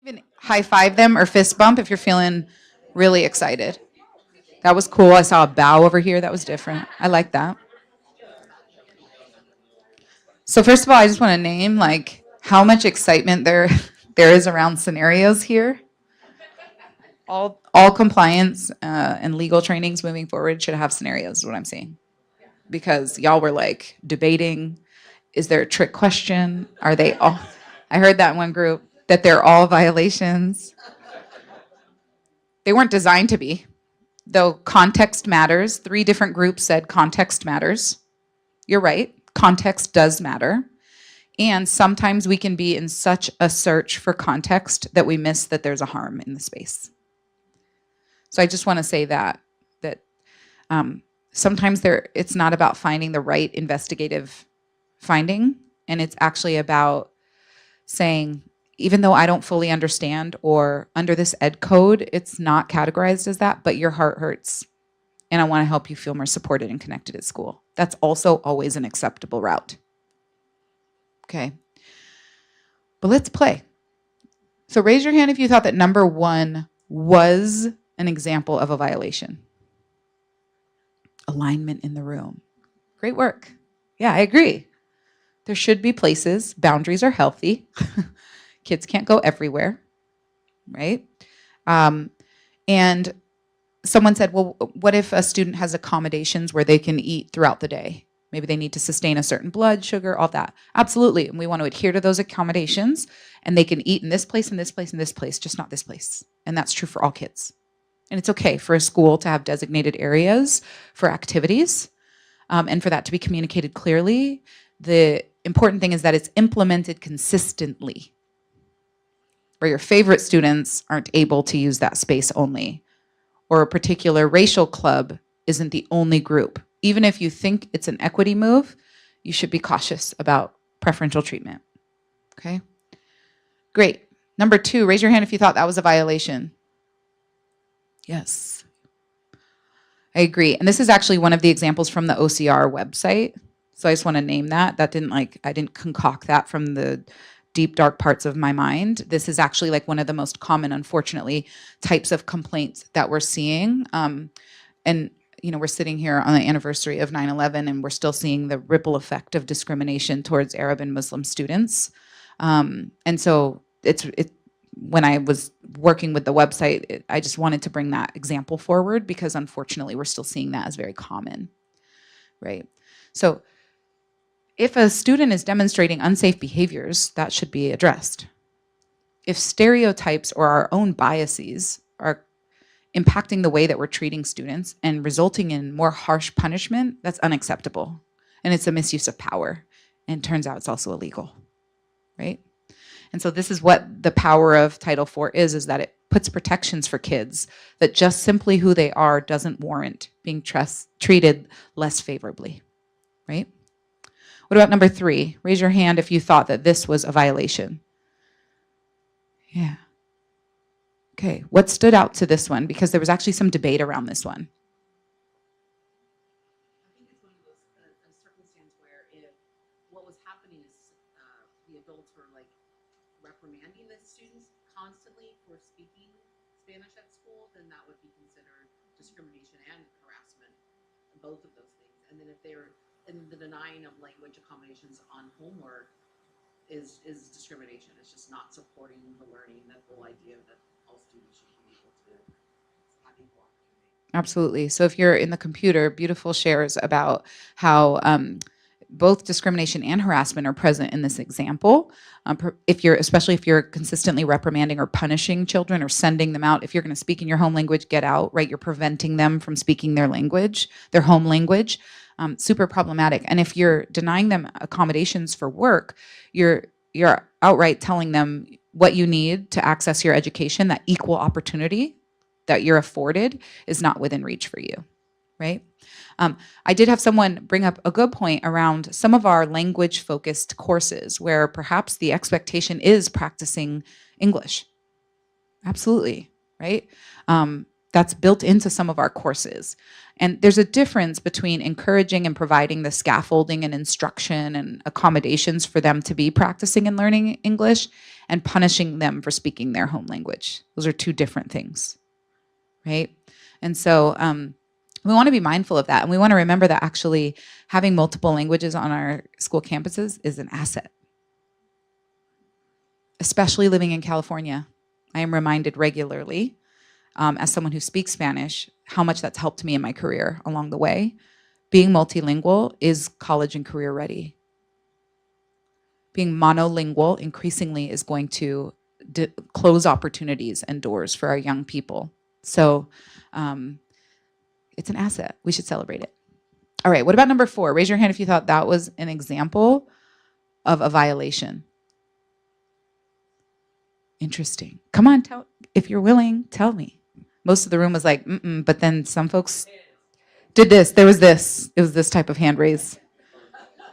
Even high five them or fist bump if you're feeling really excited. That was cool. I saw a bow over here. That was different. I like that. So first of all, I just want to name like how much excitement there is around scenarios here. All compliance and legal trainings moving forward should have scenarios, is what I'm saying. Because y'all were like debating, is there a trick question? Are they all, I heard that in one group, that they're all violations. They weren't designed to be, though context matters. 3 different groups said context matters. You're right, context does matter. And sometimes we can be in such a search for context that we miss that there's a harm in the space. So I just want to say that sometimes it's not about finding the right investigative finding, and it's actually about saying, even though I don't fully understand, or under this ed code, it's not categorized as that, but your heart hurts, and I want to help you feel more supported and connected at school. That's also always an acceptable route. Okay. But let's play. So raise your hand if you thought that number 1 was an example of a violation. Alignment in the room. Great work. Yeah, I agree. There should be places. Boundaries are healthy. Kids can't go everywhere, right? And someone said, well, what if a student has accommodations where they can eat throughout the day? Maybe they need to sustain a certain blood sugar, all that. Absolutely. And we want to adhere to those accommodations, and they can eat in this place, and this place, and this place, just not this place. And that's true for all kids. And it's okay for a school to have designated areas for activities, and for that to be communicated clearly. The important thing is that it's implemented consistently, where your favorite students aren't able to use that space only, or a particular racial club isn't the only group. Even if you think it's an equity move, you should be cautious about preferential treatment. Okay? Great. Number 2, raise your hand if you thought that was a violation. Yes. I agree. And this is actually one of the examples from the OCR website. So I just want to name that. I didn't concoct that from the deep, dark parts of my mind. This is actually like one of the most common, unfortunately, types of complaints that we're seeing. And we're sitting here on the anniversary of 9/11, and we're still seeing the ripple effect of discrimination towards Arab and Muslim students. And so when I was working with the website, I just wanted to bring that example forward, because unfortunately we're still seeing that as very common, right? So if a student is demonstrating unsafe behaviors, that should be addressed. If stereotypes or our own biases are impacting the way that we're treating students and resulting in more harsh punishment, that's unacceptable. And it's a misuse of power. And it turns out it's also illegal, right? And so this is what the power of Title IV is that it puts protections for kids that just simply who they are doesn't warrant being treated less favorably, right? What about number 3? Raise your hand if you thought that this was a violation. Yeah. Okay, what stood out to this one? Because there was actually some debate around this one. I think it's one of those a circumstance where if what was happening is the adults were like reprimanding the students constantly for speaking Spanish at school, then that would be considered discrimination and harassment, both of those things. And then if they're in the denying of language accommodations on homework is discrimination. It's just not supporting the learning, that whole idea that all students should be able to have equal opportunity. Absolutely. So if you're in the computer, beautiful shares about how both discrimination and harassment are present in this example. Especially if you're consistently reprimanding or punishing children or sending them out, if you're going to speak in your home language, get out, right? You're preventing them from speaking their language, their home language. Super problematic. And if you're denying them accommodations for work, you're outright telling them what you need to access your education, that equal opportunity that you're afforded is not within reach for you, right? I did have someone bring up a good point around some of our language-focused courses where perhaps the expectation is practicing English. Absolutely, right? That's built into some of our courses. And there's a difference between encouraging and providing the scaffolding and instruction and accommodations for them to be practicing and learning English and punishing them for speaking their home language. Those are two different things, right? And so we want to be mindful of that. And we want to remember that actually having multiple languages on our school campuses is an asset, especially living in California. I am reminded regularly, as someone who speaks Spanish, how much that's helped me in my career along the way. Being multilingual is college and career ready. Being monolingual increasingly is going to close opportunities and doors for our young people. So it's an asset. We should celebrate it. All right, what about number 4? Raise your hand if you thought that was an example of a violation. Interesting. Come on, if you're willing, tell me. Most of the room was like, but then some folks did this. There was this. It was this type of hand raise.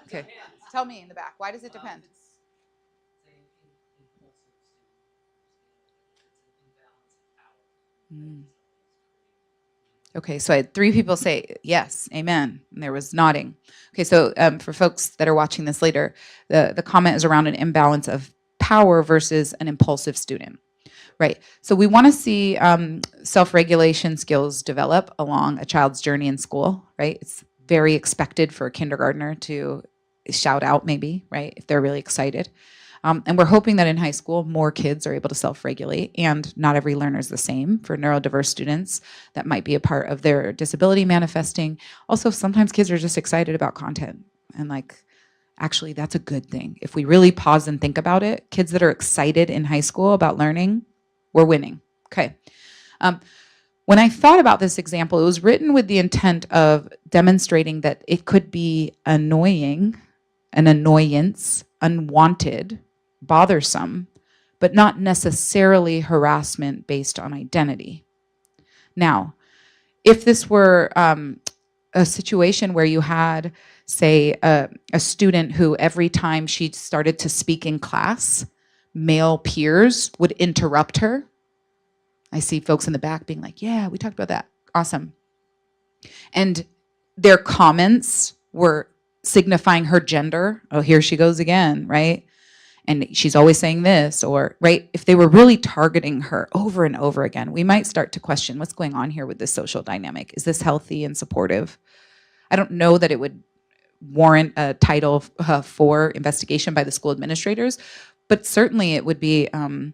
Okay. Tell me in the back. Why does it depend? Okay, so I had 3 people say yes, amen, and there was nodding. Okay, so for folks that are watching this later, the comment is around an imbalance of power versus an impulsive student. Right. So we want to see self-regulation skills develop along a child's journey in school, right? It's very expected for a kindergartner to shout out maybe, right, if they're really excited. And we're hoping that in high school, more kids are able to self-regulate, and not every learner is the same. For neurodiverse students, that might be a part of their disability manifesting. Also, sometimes kids are just excited about content, and like, actually, that's a good thing. If we really pause and think about it, kids that are excited in high school about learning, we're winning. Okay. When I thought about this example, it was written with the intent of demonstrating that it could be annoying, an annoyance, unwanted, bothersome, but not necessarily harassment based on identity. Now, if this were a situation where you had, say, a student who every time she started to speak in class, male peers would interrupt her. I see folks in the back being like, yeah, we talked about that. Awesome. And their comments were signifying her gender. Oh, here she goes again, right? And she's always saying this, or, right? If they were really targeting her over and over again, we might start to question what's going on here with this social dynamic. Is this healthy and supportive? I don't know that it would warrant a Title IV investigation by the school administrators, but certainly it would be an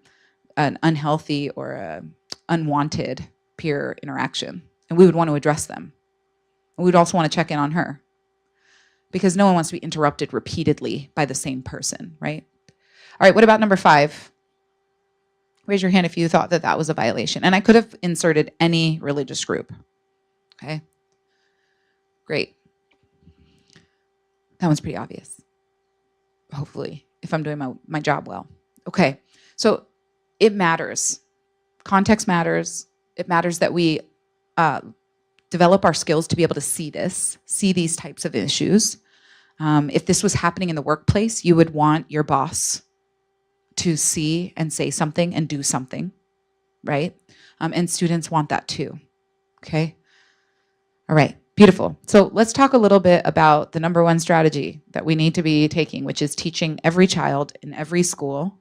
unhealthy or a unwanted peer interaction. And we would want to address them. And we would also want to check in on her, because no one wants to be interrupted repeatedly by the same person, right? All right, what about number 5? Raise your hand if you thought that that was a violation. And I could have inserted any religious group. Okay, great. That one's pretty obvious, hopefully, if I'm doing my job well. Okay, so it matters. Context matters. It matters that we develop our skills to be able to see these types of issues. If this was happening in the workplace, you would want your boss to see and say something and do something, right? And students want that too, okay? All right, beautiful. So let's talk a little bit about the number 1 strategy that we need to be taking, which is teaching every child in every school,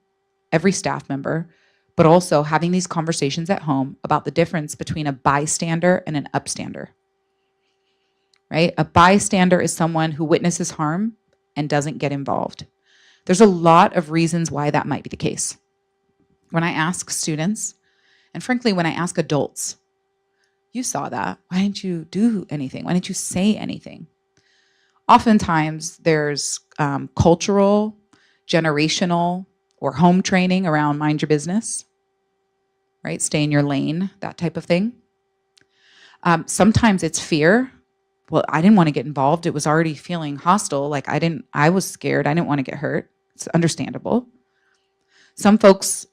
every staff member, but also having these conversations at home about the difference between a bystander and an upstander, right? A bystander is someone who witnesses harm and doesn't get involved. There's a lot of reasons why that might be the case. When I ask students, and frankly, when I ask adults, you saw that. Why didn't you do anything? Why didn't you say anything? Oftentimes, there's cultural, generational, or home training around mind your business, right? Stay in your lane, that type of thing. Sometimes it's fear. Well, I didn't want to get involved. It was already feeling hostile. Like I was scared. I didn't want to get hurt. It's understandable. Some folks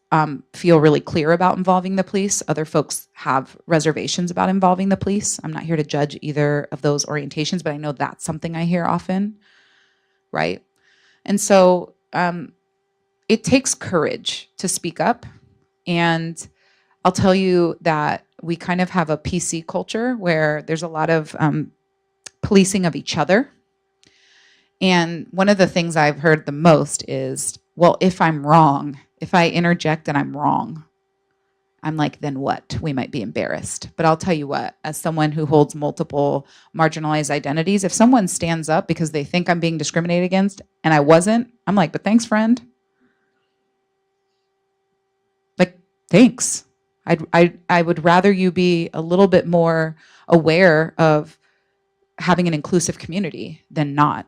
feel really clear about involving the police. Other folks have reservations about involving the police. I'm not here to judge either of those orientations, but I know that's something I hear often, right? And so it takes courage to speak up. And I'll tell you that we kind of have a PC culture where there's a lot of policing of each other. And one of the things I've heard the most is, well, if I'm wrong, if I interject and I'm wrong, I'm like, then what? We might be embarrassed. But I'll tell you what, as someone who holds multiple marginalized identities, if someone stands up because they think I'm being discriminated against and I wasn't, I'm like, but thanks, friend. Like, thanks. I would rather you be a little bit more aware of having an inclusive community than not.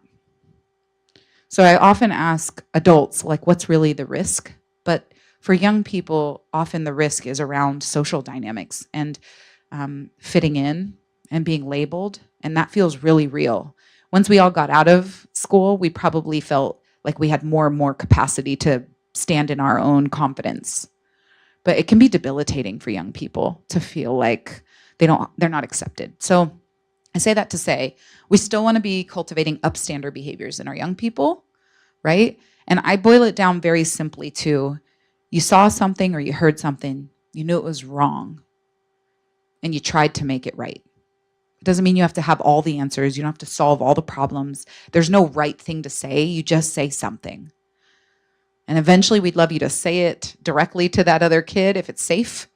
So I often ask adults, like, what's really the risk? But for young people, often the risk is around social dynamics and fitting in and being labeled, and that feels really real. Once we all got out of school, we probably felt like we had more and more capacity to stand in our own confidence. But it can be debilitating for young people to feel like they're not accepted. So I say that to say, we still want to be cultivating upstander behaviors in our young people, right? And I boil it down very simply to, you saw something or you heard something, you knew it was wrong, and you tried to make it right. It doesn't mean you have to have all the answers. You don't have to solve all the problems. There's no right thing to say. You just say something. And eventually we'd love you to say it directly to that other kid if it's safe.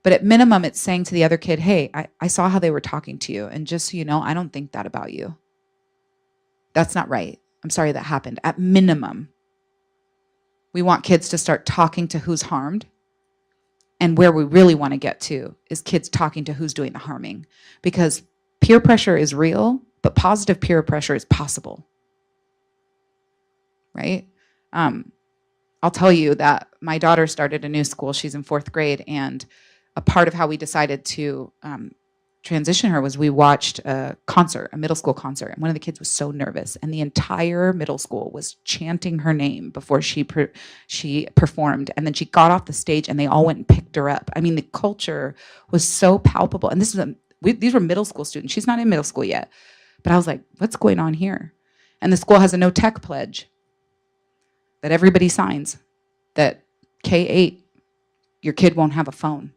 But at minimum, it's saying to the other kid, hey, I saw how they were talking to you. And just so you know, I don't think that about you. That's not right. I'm sorry that happened. At minimum, we want kids to start talking to who's harmed. And where we really want to get to is kids talking to who's doing the harming. Because peer pressure is real, but positive peer pressure is possible. Right? I'll tell you that my daughter started a new school. She's in 4th grade. And a part of how we decided to transition her was we watched a concert, a middle school concert. And one of the kids was so nervous. And the entire middle school was chanting her name before she performed. And then she got off the stage and they all went and picked her up. I mean, the culture was so palpable. And these were middle school students. She's not in middle school yet. But I was like, what's going on here? And the school has a no tech pledge that everybody signs, that K-8, your kid won't have a phone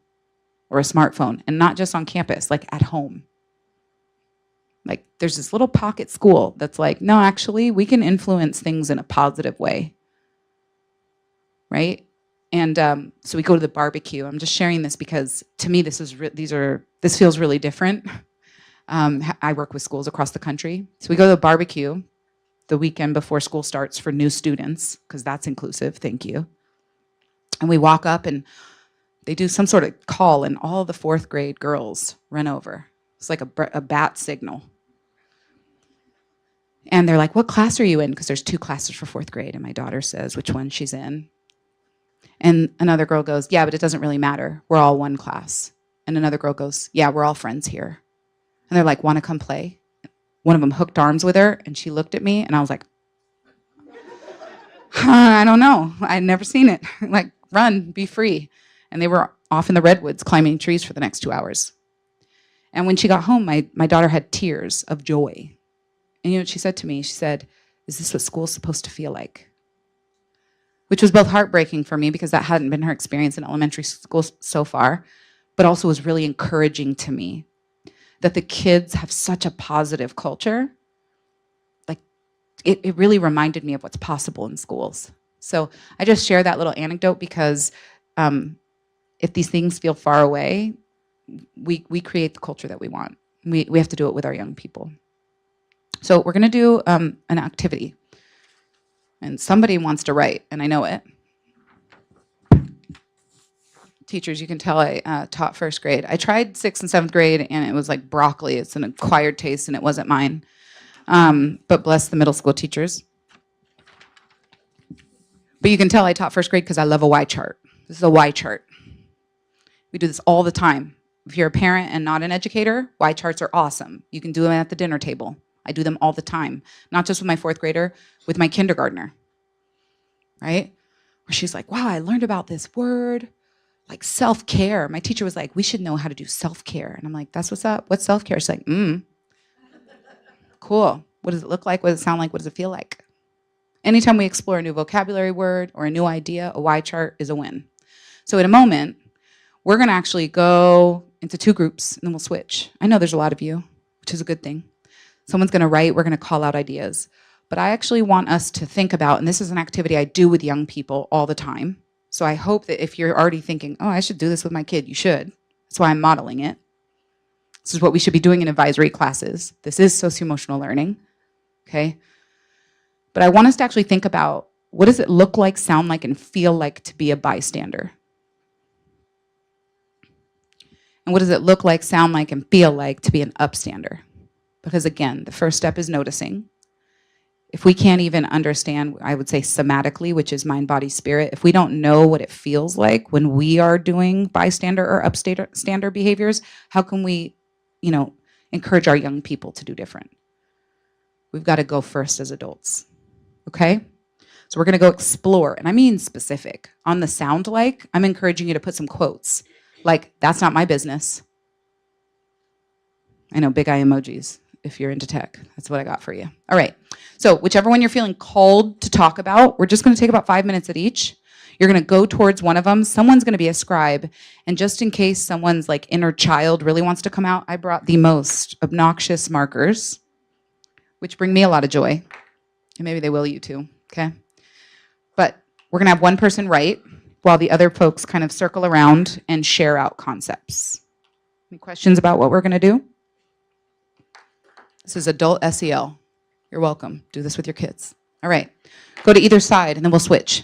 or a smartphone, and not just on campus, like at home. Like there's this little pocket school that's like, no, actually, we can influence things in a positive way, right? And so we go to the barbecue. I'm just sharing this because to me, this feels really different. I work with schools across the country. So we go to the barbecue the weekend before school starts for new students, because that's inclusive, thank you. And we walk up and they do some sort of call and all the 4th grade girls run over. It's like a bat signal. And they're like, what class are you in? Because there's 2 classes for 4th grade. And my daughter says which one she's in. And another girl goes, yeah, but it doesn't really matter. We're all one class. And another girl goes, yeah, we're all friends here. And they're like, want to come play? One of them hooked arms with her, and she looked at me, and I was like, I don't know. I'd never seen it. Like, run, be free. And they were off in the redwoods climbing trees for the next 2 hours. And when she got home, my daughter had tears of joy. And you know what she said to me? She said, is this what school's supposed to feel like? Which was both heartbreaking for me because that hadn't been her experience in elementary school so far, but also was really encouraging to me that the kids have such a positive culture. Like, it really reminded me of what's possible in schools. So I just share that little anecdote because if these things feel far away, we create the culture that we want. We have to do it with our young people. So we're gonna do an activity. And somebody wants to write, and I know it. Teachers, you can tell I taught 1st grade. I tried 6th and 7th grade, and it was like broccoli. It's an acquired taste, and it wasn't mine. But bless the middle school teachers. But you can tell I taught 1st grade because I love a Y chart. This is a Y chart. We do this all the time. If you're a parent and not an educator, Y charts are awesome. You can do them at the dinner table. I do them all the time, not just with my 4th grader, with my kindergartner, right? Where she's like, wow, I learned about this word. Like self-care. My teacher was like, we should know how to do self-care. And I'm like, that's what's up. What's self-care? She's like, cool. What does it look like? What does it sound like? What does it feel like? Anytime we explore a new vocabulary word or a new idea, a Y chart is a win. So in a moment, we're going to actually go into 2 groups, and then we'll switch. I know there's a lot of you, which is a good thing. Someone's going to write, we're going to call out ideas. But I actually want us to think about, and this is an activity I do with young people all the time. So I hope that if you're already thinking, oh, I should do this with my kid, you should. That's why I'm modeling it. This is what we should be doing in advisory classes. This is socio-emotional learning, okay? But I want us to actually think about, what does it look like, sound like, and feel like to be a bystander? And what does it look like, sound like, and feel like to be an upstander? Because again, the first step is noticing. If we can't even understand, I would say somatically, which is mind, body, spirit, if we don't know what it feels like when we are doing bystander or upstander behaviors, how can we, encourage our young people to do different? We've got to go first as adults, okay? So we're going to go explore, and I mean specific. On the sound like, I'm encouraging you to put some quotes, like, that's not my business. I know, big eye emojis, if you're into tech. That's what I got for you. All right, so whichever one you're feeling called to talk about, we're just going to take about 5 minutes at each. You're going to go towards one of them. Someone's going to be a scribe. And just in case someone's like inner child really wants to come out, I brought the most obnoxious markers, which bring me a lot of joy. And maybe they will you too, okay? But we're going to have one person write while the other folks kind of circle around and share out concepts. Any questions about what we're going to do? This is adult SEL. You're welcome. Do this with your kids. All right. Go to either side, and then we'll switch.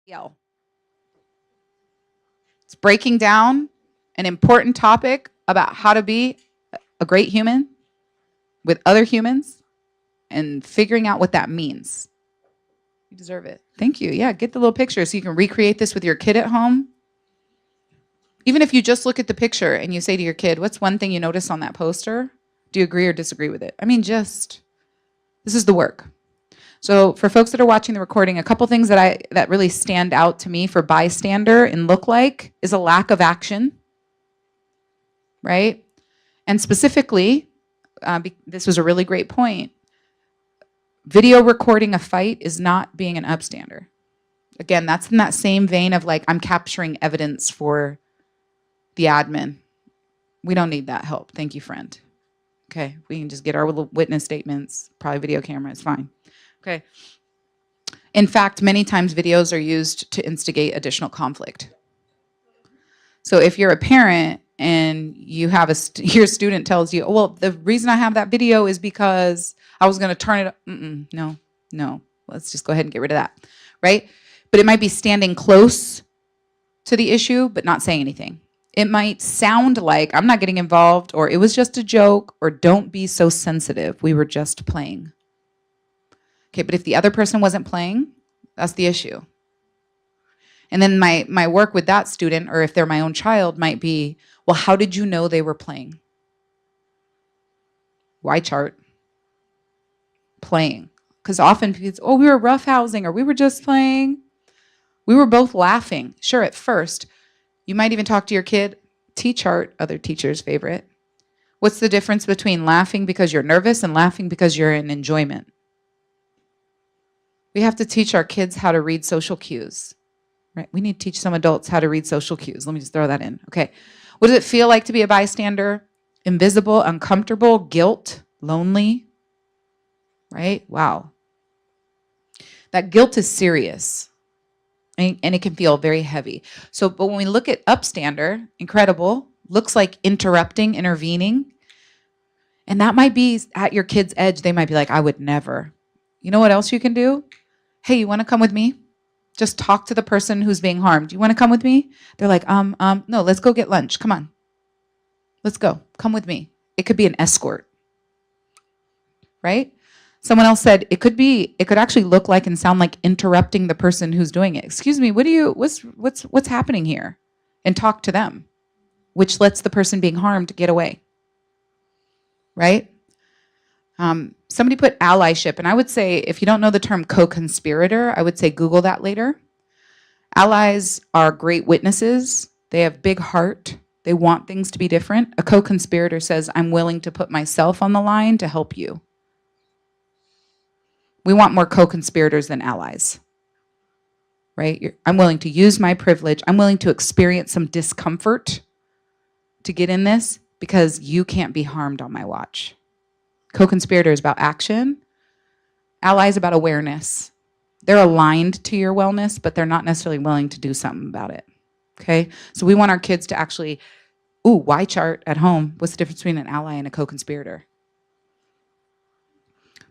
Yell. It's breaking down an important topic about how to be a great human with other humans and figuring out what that means. You deserve it. Thank you. Yeah, get the little picture so you can recreate this with your kid at home. Even if you just look at the picture and you say to your kid, what's one thing you notice on that poster? Do you agree or disagree with it? I mean, this is the work. So for folks that are watching the recording, a couple things that really stand out to me for bystander and look like is a lack of action, right? And specifically, this was a really great point, video recording a fight is not being an upstander. Again, that's in that same vein of like, I'm capturing evidence for the admin. We don't need that help. Thank you, friend. Okay, we can just get our little witness statements, probably video camera, it's fine. Okay. In fact, many times videos are used to instigate additional conflict. So if you're a parent and you have your student tells you, oh, well, the reason I have that video is because I was going to turn it up. No, let's just go ahead and get rid of that, right? But it might be standing close to the issue, but not saying anything. It might sound like I'm not getting involved, or it was just a joke, or don't be so sensitive. We were just playing. Okay, but if the other person wasn't playing, that's the issue. And then my work with that student, or if they're my own child, might be, well, how did you know they were playing? Why chart? Playing. Because often people say, oh, we were roughhousing, or we were just playing. We were both laughing. Sure, at first. You might even talk to your kid, T-chart, other teacher's favorite. What's the difference between laughing because you're nervous and laughing because you're in enjoyment? We have to teach our kids how to read social cues, right? We need to teach some adults how to read social cues. Let me just throw that in. Okay. What does it feel like to be a bystander? Invisible, uncomfortable, guilt, lonely, right? Wow. That guilt is serious. And it can feel very heavy. So, but when we look at upstander, incredible, looks like interrupting, intervening. And that might be at your kid's edge. They might be like, I would never. You know what else you can do? Hey, you want to come with me? Just talk to the person who's being harmed. You want to come with me? They're like, no, let's go get lunch. Come on. Let's go. Come with me. It could be an escort, right? Someone else said it could actually look like and sound like interrupting the person who's doing it. Excuse me, what's happening here? And talk to them, which lets the person being harmed get away, right? Somebody put allyship, and I would say, if you don't know the term co-conspirator, I would say Google that later. Allies are great witnesses. They have big heart. They want things to be different. A co-conspirator says, I'm willing to put myself on the line to help you. We want more co-conspirators than allies, right? I'm willing to use my privilege. I'm willing to experience some discomfort to get in this because you can't be harmed on my watch. Co-conspirator is about action. Ally is about awareness. They're aligned to your wellness, but they're not necessarily willing to do something about it, okay? So we want our kids to actually, why chart at home? What's the difference between an ally and a co-conspirator?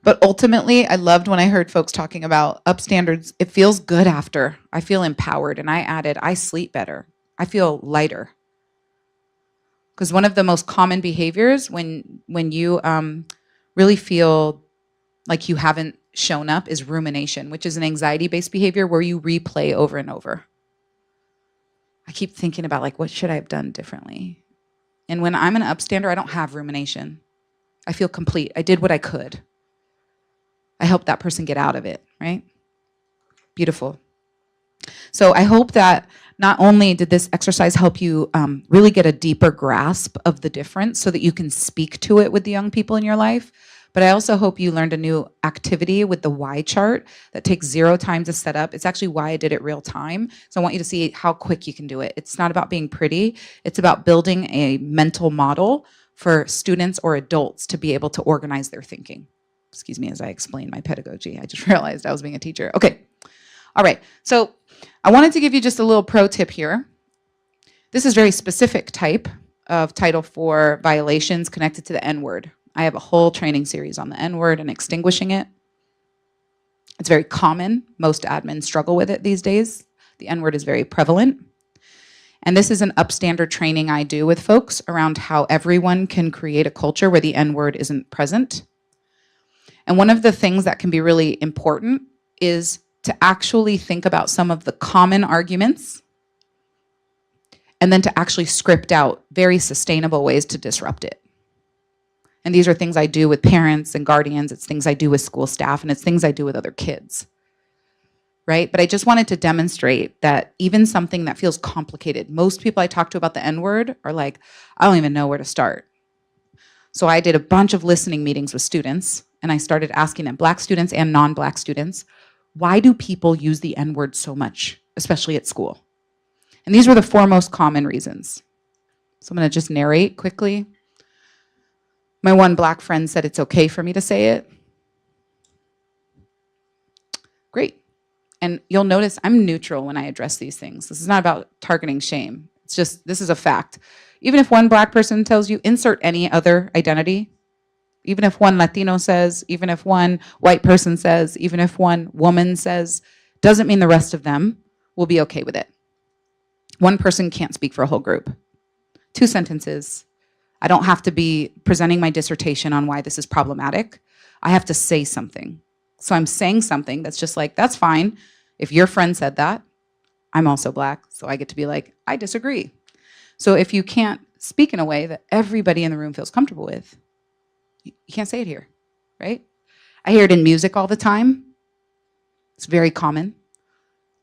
But ultimately, I loved when I heard folks talking about upstandards. It feels good after. I feel empowered. And I added, I sleep better. I feel lighter. Because one of the most common behaviors when you really feel like you haven't shown up is rumination, which is an anxiety-based behavior where you replay over and over. I keep thinking about, like, what should I have done differently? And when I'm an upstander, I don't have rumination. I feel complete. I did what I could. I helped that person get out of it, right? Beautiful. So I hope that not only did this exercise help you really get a deeper grasp of the difference so that you can speak to it with the young people in your life, but I also hope you learned a new activity with the Y chart that takes 0 time to set up. It's actually why I did it real time. So I want you to see how quick you can do it. It's not about being pretty. It's about building a mental model for students or adults to be able to organize their thinking. Excuse me as I explain my pedagogy. I just realized I was being a teacher. Okay. All right. So I wanted to give you just a little pro tip here. This is very specific type of Title IV violations connected to the N-word. I have a whole training series on the N-word and extinguishing it. It's very common. Most admins struggle with it these days. the N-word is very prevalent. And this is an upstander training I do with folks around how everyone can create a culture where the N-word isn't present. And one of the things that can be really important is to actually think about some of the common arguments and then to actually script out very sustainable ways to disrupt it. And these are things I do with parents and guardians. It's things I do with school staff, and it's things I do with other kids. Right? But I just wanted to demonstrate that even something that feels complicated, most people I talk to about the N-word are like, I don't even know where to start. So I did a bunch of listening meetings with students, and I started asking them, Black students and non-Black students, why do people use the N-word so much, especially at school? And these were the four most common reasons. So I'm going to just narrate quickly. My one Black friend said it's okay for me to say it. Great. And you'll notice I'm neutral when I address these things. This is not about targeting shame. It's just, this is a fact. Even if one Black person tells you, insert any other identity, even if one Latino says, even if one white person says, even if one woman says, doesn't mean the rest of them will be okay with it. One person can't speak for a whole group. 2 sentences. I don't have to be presenting my dissertation on why this is problematic. I have to say something. So I'm saying something that's just like, that's fine. If your friend said that, I'm also Black, so I get to be like, I disagree. So if you can't speak in a way that everybody in the room feels comfortable with, you can't say it here, right? I hear it in music all the time. It's very common.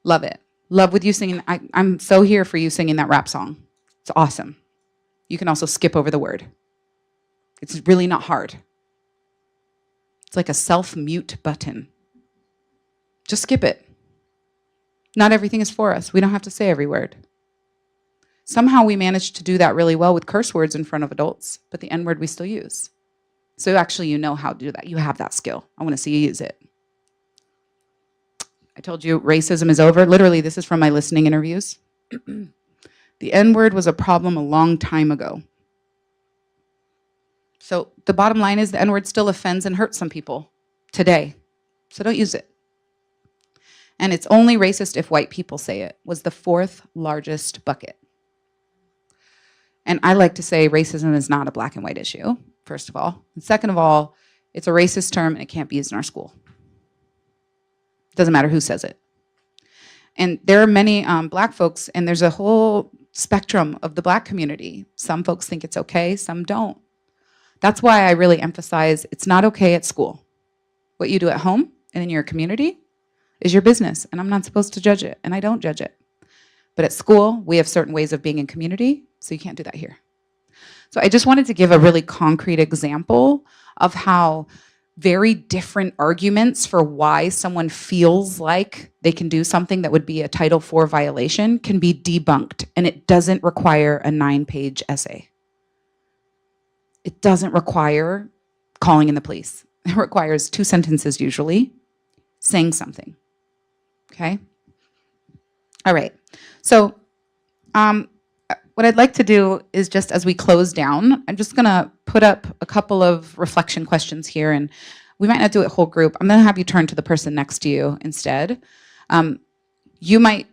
Love it. Love with you singing. I'm so here for you singing that rap song. It's awesome. You can also skip over the word. It's really not hard. It's like a self-mute button. Just skip it. Not everything is for us. We don't have to say every word. Somehow we managed to do that really well with curse words in front of adults, but the N-word we still use. So actually you know how to do that. You have that skill. I want to see you use it. I told you racism is over. Literally, this is from my listening interviews. The N-word was a problem a long time ago. So the bottom line is the N-word still offends and hurts some people today. So don't use it. And it's only racist if white people say it, was the 4th largest bucket. And I like to say racism is not a black and white issue, first of all. And second of all, it's a racist term and it can't be used in our school. It doesn't matter who says it. And there are many Black folks, and there's a whole spectrum of the Black community. Some folks think it's okay, some don't. That's why I really emphasize it's not okay at school. What you do at home and in your community is your business, and I'm not supposed to judge it, and I don't judge it. But at school, we have certain ways of being in community, so you can't do that here. So I just wanted to give a really concrete example of how very different arguments for why someone feels like they can do something that would be a Title IV violation can be debunked, and it doesn't require a 9-page essay. It doesn't require calling in the police. It requires 2 sentences usually, saying something, okay? All right, so what I'd like to do is just as we close down, I'm just gonna put up a couple of reflection questions here, and we might not do it whole group. I'm gonna have you turn to the person next to you instead. You might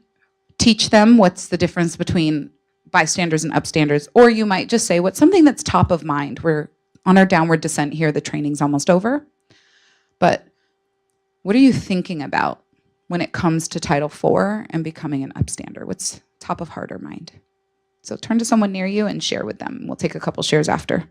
teach them what's the difference between bystanders and upstanders, or you might just say what's something that's top of mind. We're on our downward descent here, the training's almost over. But what are you thinking about when it comes to Title IV and becoming an upstander? What's top of heart or mind? So turn to someone near you and share with them. We'll take a couple shares after.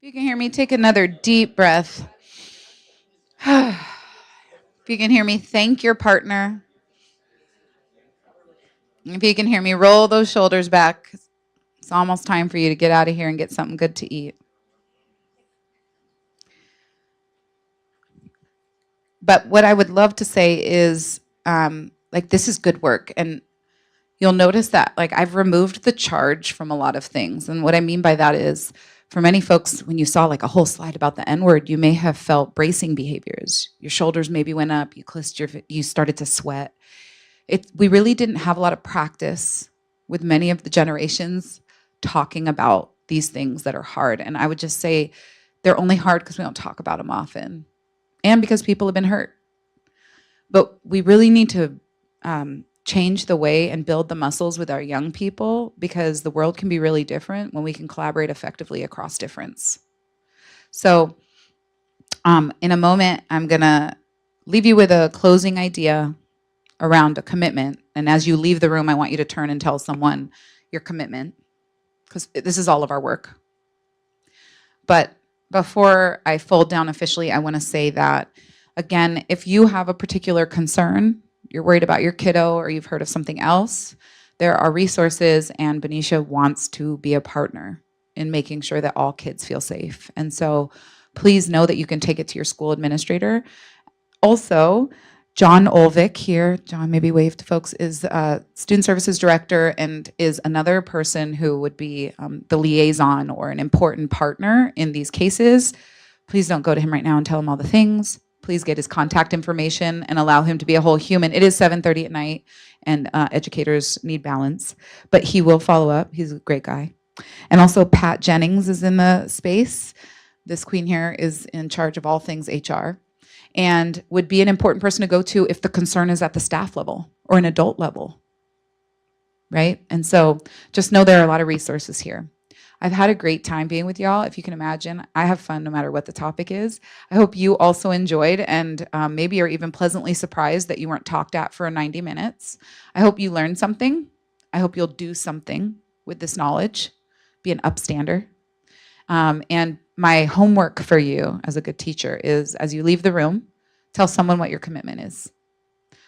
If you can hear me, take another deep breath. If you can hear me, thank your partner. If you can hear me, roll those shoulders back. It's almost time for you to get out of here and get something good to eat. But what I would love to say is, this is good work. And you'll notice that, I've removed the charge from a lot of things. And what I mean by that is, for many folks, when you saw a whole slide about the N-word, you may have felt bracing behaviors. Your shoulders maybe went up, you started to sweat. We really didn't have a lot of practice with many of the generations talking about these things that are hard. And I would just say they're only hard because we don't talk about them often and because people have been hurt. But we really need to change the way and build the muscles with our young people, because the world can be really different when we can collaborate effectively across difference. So in a moment, I'm gonna leave you with a closing idea around a commitment. And as you leave the room, I want you to turn and tell someone your commitment, because this is all of our work. But before I fold down officially, I want to say that, again, if you have a particular concern, you're worried about your kiddo, or you've heard of something else, there are resources, and Benicia wants to be a partner in making sure that all kids feel safe. And so please know that you can take it to your school administrator. Also, Jon Ovick here, Jon, maybe wave to folks, is Student Services Director and is another person who would be the liaison or an important partner in these cases. Please don't go to him right now and tell him all the things. Please get his contact information and allow him to be a whole human. It is 7:30 at night, and educators need balance, but he will follow up. He's a great guy. And also Pat Jennings is in the space. This queen here is in charge of all things HR and would be an important person to go to if the concern is at the staff level or an adult level, right? And so just know there are a lot of resources here. I've had a great time being with y'all. If you can imagine, I have fun no matter what the topic is. I hope you also enjoyed, and maybe are even pleasantly surprised that you weren't talked at for 90 minutes. I hope you learned something. I hope you'll do something with this knowledge, be an upstander. And my homework for you as a good teacher is, as you leave the room, tell someone what your commitment is.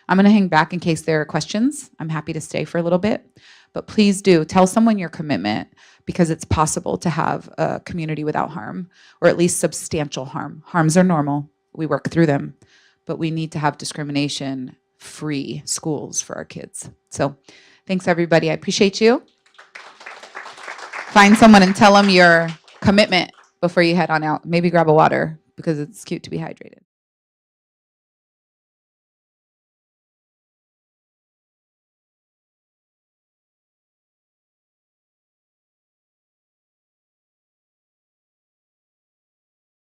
I'm gonna hang back in case there are questions. I'm happy to stay for a little bit, but please do tell someone your commitment, because it's possible to have a community without harm, or at least substantial harm. Harms are normal, we work through them, but we need to have discrimination-free schools for our kids. So thanks everybody, I appreciate you. Find someone and tell them your commitment before you head on out. Maybe grab a water, because it's cute to be hydrated.